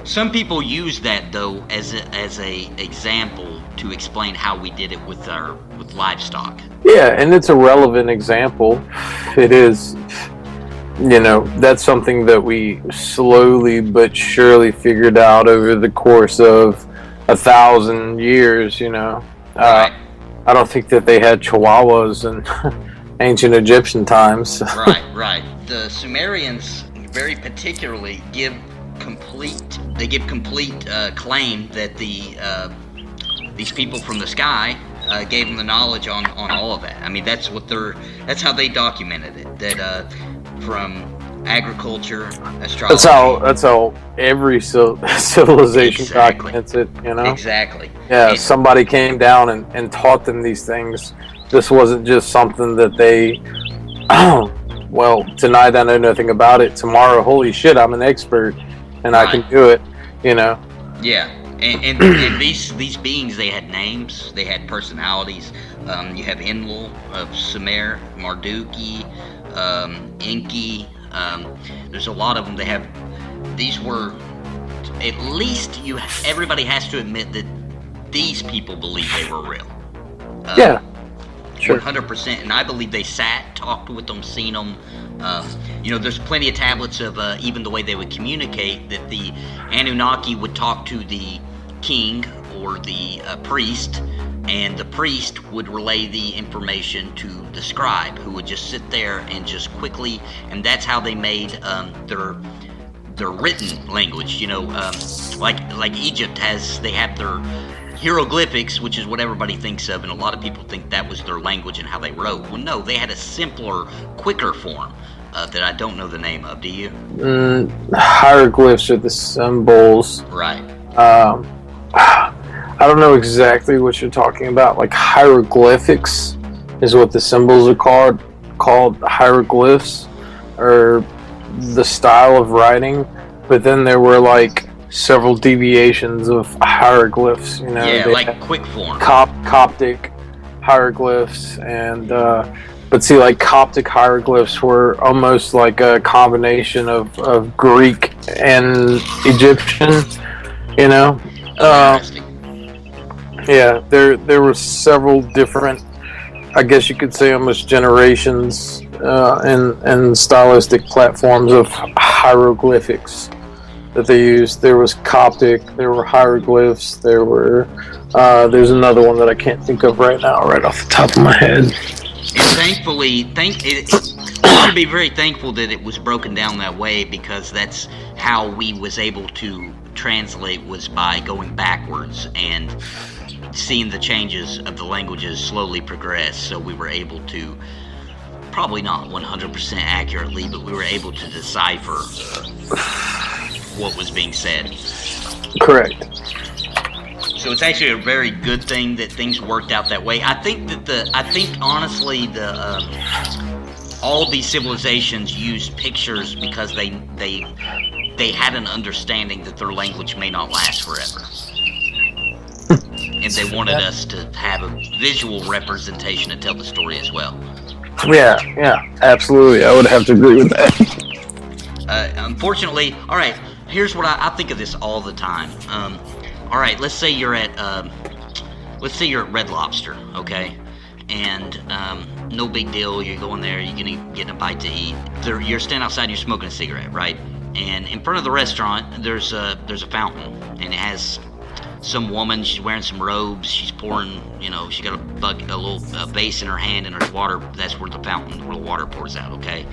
some people use that though as a example to explain how we did it with livestock. Yeah, and it's a relevant example. It is. That's something that we slowly but surely figured out over the course of 1,000 years. Right. I don't think that they had Chihuahuas in ancient Egyptian times. Right. The Sumerians very particularly give complete claim that these people from the sky gave them the knowledge on all of that. I mean, that's how they documented it. That from agriculture, astrology. That's how every civilization documents it. Exactly. Yeah, and somebody came down and taught them these things. This wasn't just something that they. Well, tonight I know nothing about it. Tomorrow, holy shit, I'm an expert, and I can do it. Yeah, and these beings, they had names, they had personalities. You have Enlil of Sumer, Marduk, Enki. There's a lot of them. These were, at least everybody has to admit that these people believe they were real. Yeah. Sure. 100%, and I believe they talked with them, seen them. There's plenty of tablets of even the way they would communicate, that the Anunnaki would talk to the king or the priest, and the priest would relay the information to the scribe, who would just sit there and just quickly, and that's how they made their written language. Like Egypt they have their hieroglyphics, which is what everybody thinks of, and a lot of people think that was their language and how they wrote. Well, no, they had a simpler, quicker form that I don't know the name of. Do you? Hieroglyphs are the symbols. Right. I don't know exactly what you're talking about. Like hieroglyphics is what the symbols are called hieroglyphs, or the style of writing. But then there were like several deviations of hieroglyphs, like quick form, Coptic hieroglyphs, and but see, like Coptic hieroglyphs were almost like a combination of Greek and Egyptian, Interesting. Yeah, there were several different, I guess you could say, almost generations and stylistic platforms of hieroglyphics that they used. There was Coptic, there were hieroglyphs, there's another one that I can't think of right now, right off the top of my head. And thankfully, we should be very thankful that it was broken down that way, because that's how we was able to translate, was by going backwards and seeing the changes of the languages slowly progress. So we were able to, probably not 100% accurately, but we were able to decipher what was being said. Correct. So it's actually a very good thing that things worked out that way. I think honestly all these civilizations used pictures because they had an understanding that their language may not last forever. And they wanted us to have a visual representation to tell the story as well. Yeah, absolutely. I would have to agree with that. Unfortunately, all right, here's what I think of this all the time. All right, let's say you're at Red Lobster, okay? And no big deal, you're going there, you're getting a bite to eat. You're standing outside, you're smoking a cigarette, right? And in front of the restaurant, there's a fountain, and it has some woman. She's wearing some robes. She's pouring, she got a little vase in her hand, and there's water. That's where the water pours out. Okay,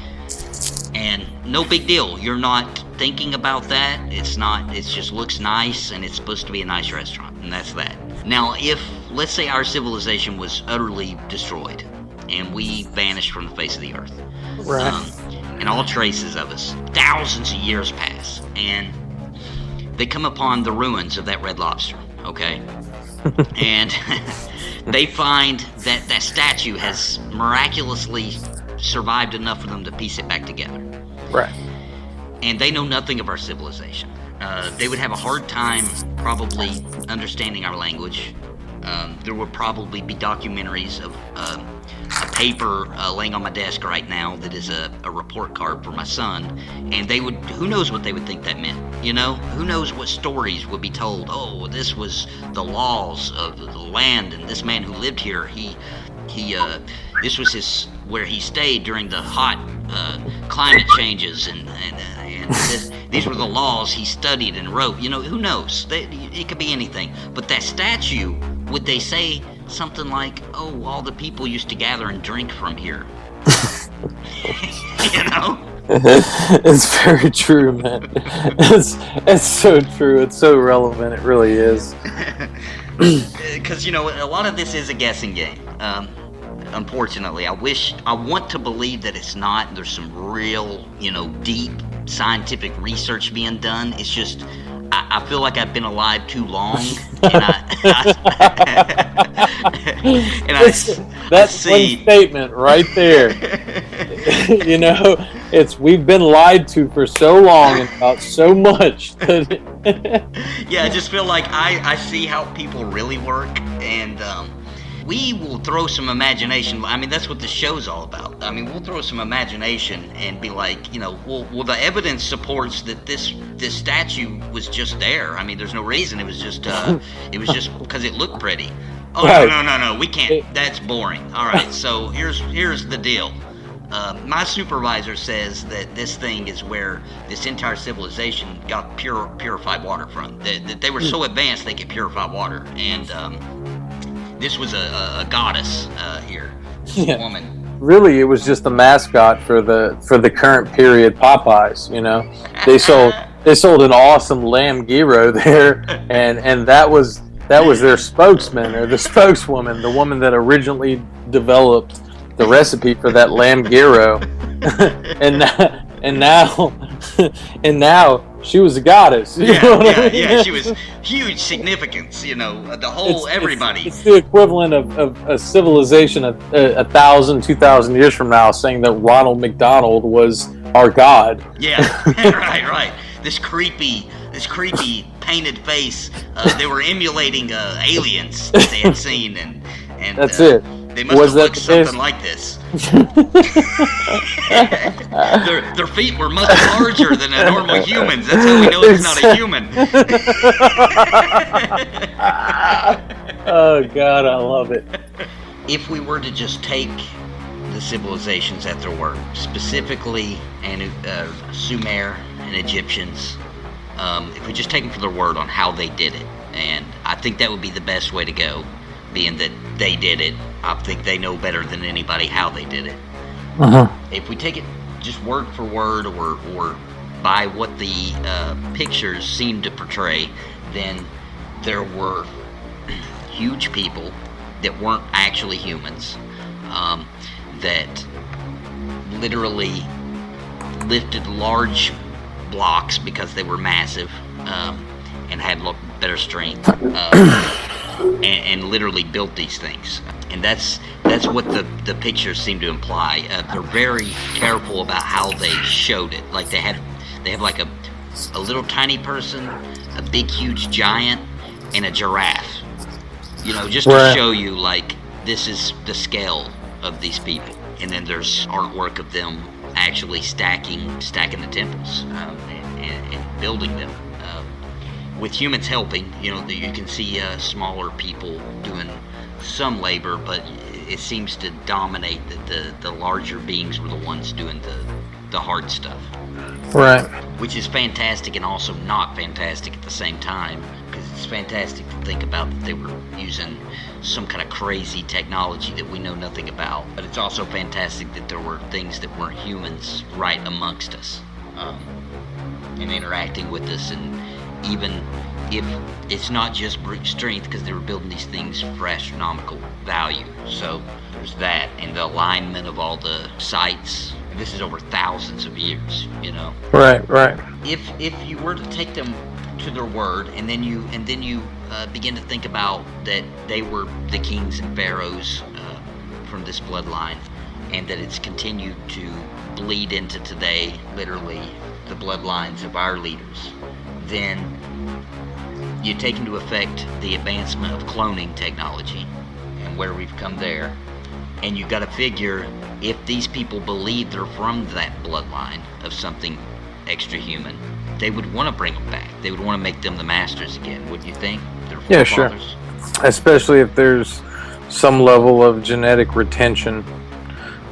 and no big deal. You're not thinking about that. It's not. It just looks nice, and it's supposed to be a nice restaurant, and that's that. Now, if let's say our civilization was utterly destroyed, and we vanished from the face of the earth, right? And all traces of us, thousands of years pass, and they come upon the ruins of that Red Lobster, okay? And they find that that statue has miraculously survived enough for them to piece it back together. Right. And they know nothing of our civilization. They would have a hard time probably understanding our language. There would probably be documentaries of a paper laying on my desk right now that is a report card for my son, and they would, who knows what they would think that meant, you know? Who knows what stories would be told? Oh, this was the laws of the land, and this man who lived here, this was where he stayed during the hot climate changes, and these were the laws he studied and wrote. You know, who knows? It could be anything. But that statue, would they say something like, "Oh, all the people used to gather and drink from here"? You know? It's very true, man. It's so true. It's so relevant. It really is. Because, you know, a lot of this is a guessing game. Unfortunately, I want to believe that it's not. There's some real, you know, deep scientific research being done. It's just, I feel like I've been alive too long, and that's one statement right there. You know, we've been lied to for so long and about so much. Yeah, I just feel like I see how people really work, and we will throw some imagination. I mean, that's what the show's all about. I mean, we'll throw some imagination and be like, you know, well, the evidence supports that this statue was just there. I mean, there's no reason. It was just because it looked pretty. Oh, right. No, we can't. That's boring. All right, so here's the deal. My supervisor says that this thing is where this entire civilization got purified water from. That they were so advanced they could purify water, and this was a goddess here, a woman. Really, it was just the mascot for the current period Popeyes. You know, they sold an awesome lamb gyro there, and that was their spokesman or the spokeswoman, the woman that originally developed the recipe for that lamb gyro, and now she was a goddess. Yeah, she was huge significance. You know, the whole everybody. It's the equivalent of a civilization 1,000, 2,000 years from now saying that Ronald McDonald was our god. Yeah, right. This creepy painted face. They were emulating aliens that they had seen, and that's it. They must have looked something like this. Their feet were much larger than a normal human's. That's how we know it's not a human. Oh, God, I love it. If we were to just take the civilizations at their word, specifically Sumer and Egyptians, if we just take them for their word on how they did it, and I think that would be the best way to go, being that they did it. I think they know better than anybody how they did it. Uh-huh. If we take it just word for word or by what the pictures seem to portray, then there were huge people that weren't actually humans, that literally lifted large blocks because they were massive, and had better strength, and literally built these things. And that's what the pictures seem to imply. They're very careful about how they showed it. Like they have like a little tiny person, a big huge giant, and a giraffe. You know, just to show you like this is the scale of these people. And then there's artwork of them actually stacking the temples and building them. With humans helping, you know, you can see smaller people doing some labor, but it seems to dominate that the larger beings were the ones doing the hard stuff. Right. Which is fantastic and also not fantastic at the same time, because it's fantastic to think about that they were using some kind of crazy technology that we know nothing about. But it's also fantastic that there were things that weren't humans right amongst us, and interacting with us, and even if it's not just brute strength, because they were building these things for astronomical value. So there's that, and the alignment of all the sites. This is over thousands of years, you know. Right. If you were to take them to their word, and then you begin to think about that they were the kings and pharaohs from this bloodline, and that it's continued to bleed into today, literally the bloodlines of our leaders, then you take into effect the advancement of cloning technology and where we've come there, and you've got to figure if these people believe they're from that bloodline of something extra human, they would want to bring them back. They would want to make them the masters again, wouldn't you think? Yeah, sure. Especially if there's some level of genetic retention.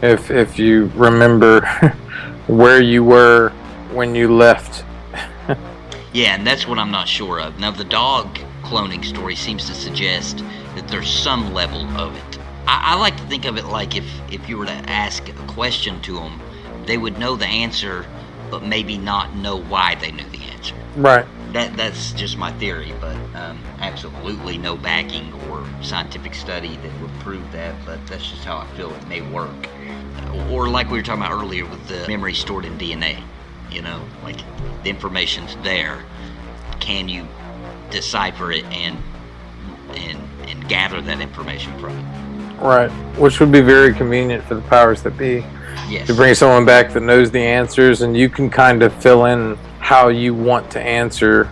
If you remember where you were when you left. Yeah, and that's what I'm not sure of. Now, the dog cloning story seems to suggest that there's some level of it. I like to think of it like if you were to ask a question to them, they would know the answer, but maybe not know why they knew the answer. Right. That's just my theory, but absolutely no backing or scientific study that would prove that, but that's just how I feel it may work. Or like we were talking about earlier with the memory stored in DNA, like the information's there. Can you decipher it and gather that information from it? Right, which would be very convenient for the powers that be. Yes. To bring someone back that knows the answers, and you can kind of fill in how you want to answer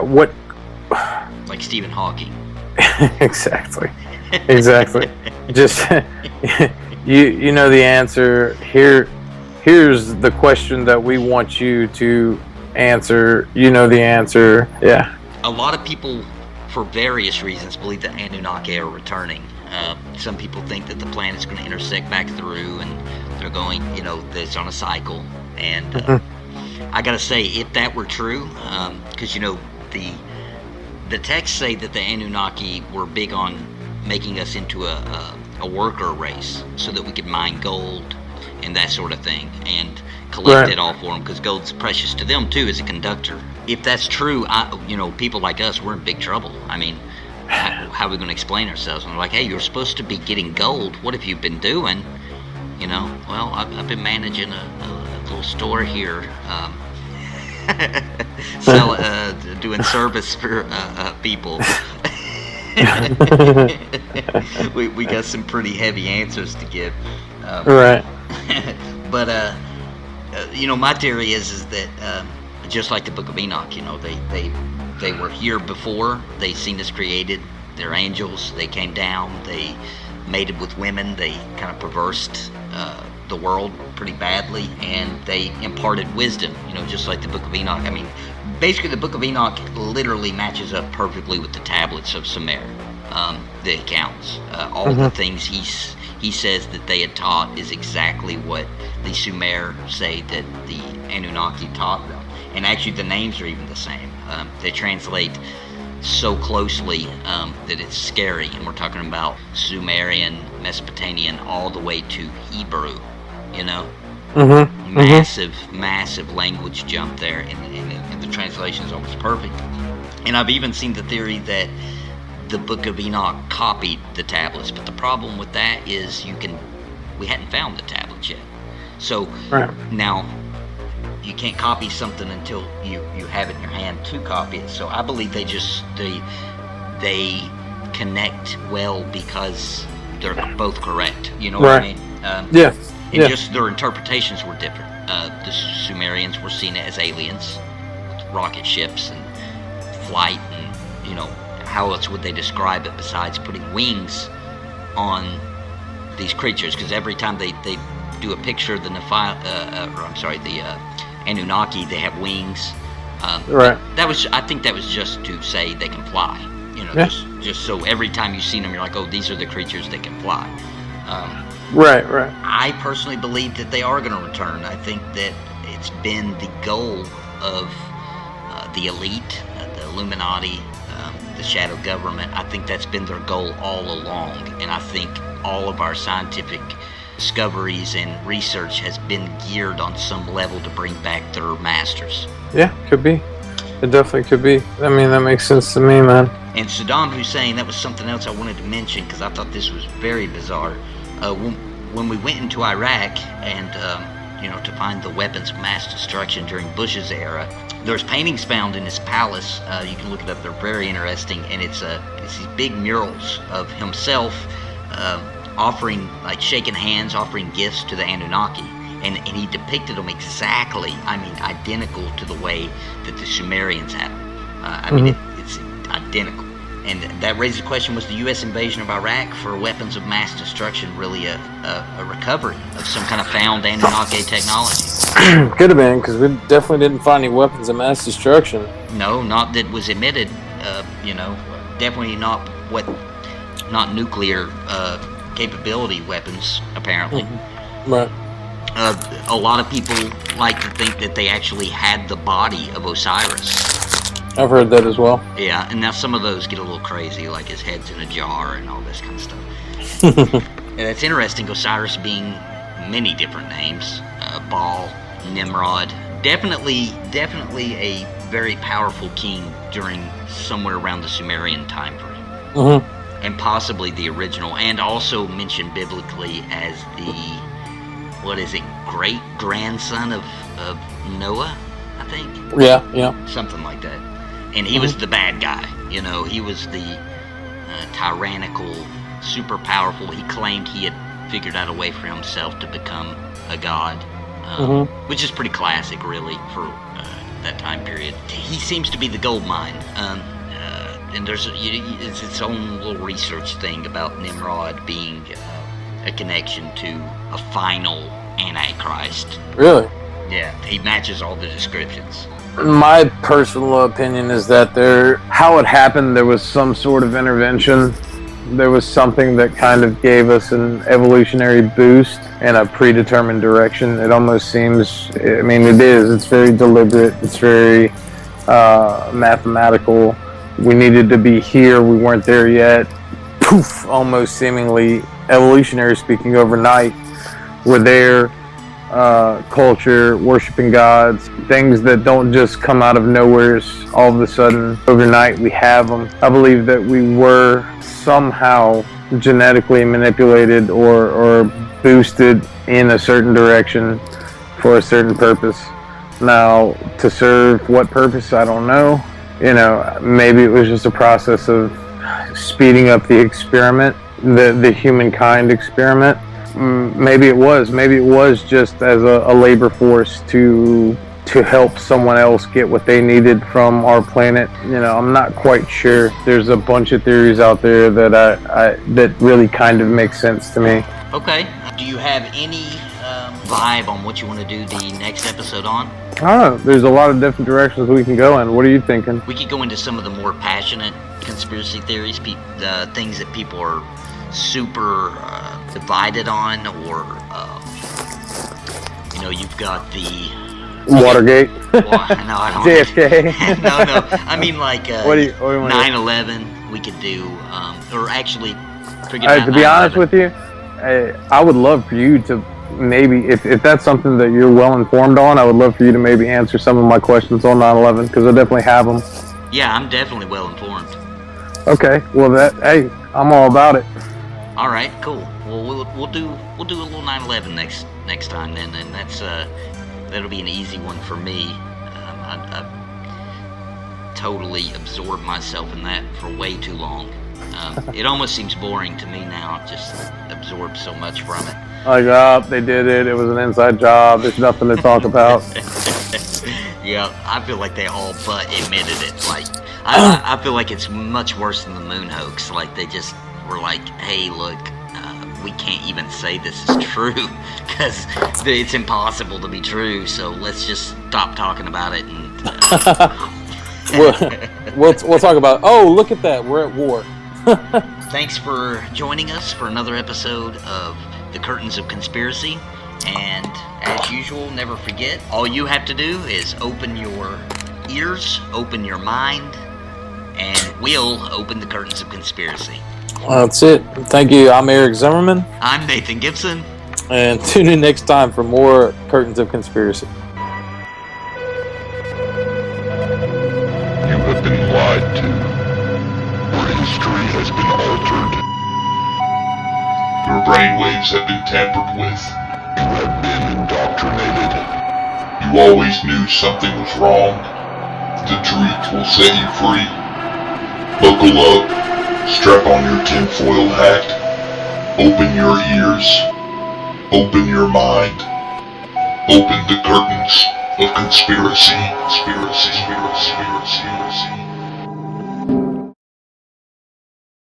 what. Like Stephen Hawking. Exactly. Just you know the answer. Here's the question that we want you to answer. You know the answer. Yeah. A lot of people, for various reasons, believe that Anunnaki are returning. Some people think that the planet's going to intersect back through, and they're going, that it's on a cycle. And I got to say, if that were true, because the texts say that the Anunnaki were big on making us into a worker race, so that we could mine gold and that sort of thing, and collect it all for them, because gold's precious to them too as a conductor. If that's true, people like us, we're in big trouble. I mean, how are we going to explain ourselves? And they're like, hey, you're supposed to be getting gold. What have you been doing? Well, I've been managing a little store here, doing service for people. we got some pretty heavy answers to give. Right. But my theory is that just like the Book of Enoch, they were here before. They seen us created. They're angels. They came down. They mated with women. They kind of perversed the world pretty badly, and they imparted wisdom. Just like the Book of Enoch. I mean, basically, the Book of Enoch literally matches up perfectly with the tablets of Sumer. The accounts, all the things he says that they had taught is exactly what the Sumer say that the Anunnaki taught them. And actually the names are even the same. They translate so closely that it's scary. And we're talking about Sumerian, Mesopotamian, all the way to Hebrew, Massive language jump there. And the translation is almost perfect. And I've even seen the theory that the Book of Enoch copied the tablets, but the problem with that is we hadn't found the tablets yet. So now you can't copy something until you have it in your hand to copy it. So I believe they connect well because they're both correct. You know what I mean? Just their interpretations were different. The Sumerians were seen as aliens with rocket ships and flight, and how else would they describe it besides putting wings on these creatures? Because every time they do a picture of the Anunnaki, they have wings. I think that was just to say they can fly. Just so every time you see them, you're like, oh, these are the creatures that can fly. Right. I personally believe that they are going to return. I think that it's been the goal of the elite, the Illuminati, the shadow government. I think that's been their goal all along, and I think all of our scientific discoveries and research has been geared on some level to bring back their masters. Yeah, could be. It definitely could be. I mean, that makes sense to me, man. And Saddam Hussein, that was something else I wanted to mention because I thought this was very bizarre. When we went into Iraq and to find the weapons of mass destruction during Bush's era, There's paintings found in his palace. You can look it up. They're very interesting, and it's these big murals of himself offering, like shaking hands, offering gifts to the Anunnaki, and he depicted them exactly, identical to the way that the Sumerians had them. It's identical. And that raises the question, was the U.S. invasion of Iraq for weapons of mass destruction really a recovery of some kind of found Anunnaki technology? Could have been, because we definitely didn't find any weapons of mass destruction. No, not that was emitted. Definitely not nuclear capability weapons, apparently. Right. A lot of people like to think that they actually had the body of Osiris. I've heard that as well. Yeah, and now some of those get a little crazy, like his head's in a jar and all this kind of stuff. And it's interesting, Osiris being many different names. Baal, Nimrod. Definitely a very powerful king during somewhere around the Sumerian time frame. And possibly the original, and also mentioned biblically as the, great grandson of Noah, I think? Yeah. Something like that. And he was the bad guy, he was the tyrannical, super powerful. He claimed he had figured out a way for himself to become a god, which is pretty classic, really, for that time period. He seems to be the gold mine. And there's it's its own little research thing about Nimrod being a connection to a final Antichrist. Really? Yeah, he matches all the descriptions. My personal opinion is that how it happened, there was some sort of intervention. There was something that kind of gave us an evolutionary boost in a predetermined direction. It almost seems, it is. It's very deliberate. It's very mathematical. We needed to be here. We weren't there yet. Poof, almost seemingly evolutionary speaking overnight. We're there. Culture, worshiping gods, things that don't just come out of nowhere all of a sudden overnight. We have them. I believe that we were somehow genetically manipulated or boosted in a certain direction for a certain purpose. Now, to serve what purpose, I don't know. Maybe it was just a process of speeding up the experiment, the humankind experiment. Maybe it was just as a labor force to help someone else get what they needed from our planet. I'm not quite sure. There's a bunch of theories out there that that really kind of make sense to me. Okay. Do you have any vibe on what you want to do the next episode on? I don't know. There's a lot of different directions we can go in. What are you thinking? We could go into some of the more passionate conspiracy theories, things that people are super divided on, or you've got the Watergate. Well, no, I don't. JFK. No. I mean, like what do you 9/11. We could do, or actually, to be honest with you, I would love for you to maybe, if that's something that you're well informed on, I would love for you to maybe answer some of my questions on 9/11, because I definitely have them. Yeah, I'm definitely well informed. Okay, well I'm all about it. All right, cool. Well, we'll do a little 9/11 next time then, and that'll be an easy one for me. I totally absorbed myself in that for way too long. It almost seems boring to me now. Just absorbed so much from it. They did it. It was an inside job. There's nothing to talk about. Yeah, I feel like they all but admitted it. Like, I feel like it's much worse than the moon hoax. Like, they just were like, hey, look, we can't even say this is true because it's impossible to be true. So let's just stop talking about it. And we'll talk about, oh, look at that, we're at war. Thanks for joining us for another episode of The Curtains of Conspiracy. And as usual, never forget, all you have to do is open your ears, open your mind, and we'll open the curtains of conspiracy. That's it. Thank you. I'm Eric Zimmerman. I'm Nathan Gibson. And tune in next time for more Curtains of Conspiracy. You have been lied to. Your history has been altered. Your brainwaves have been tampered with. You have been indoctrinated. You always knew something was wrong. The truth will set you free. Buckle up, strap on your tinfoil hat, open your ears, open your mind, open the curtains of conspiracy.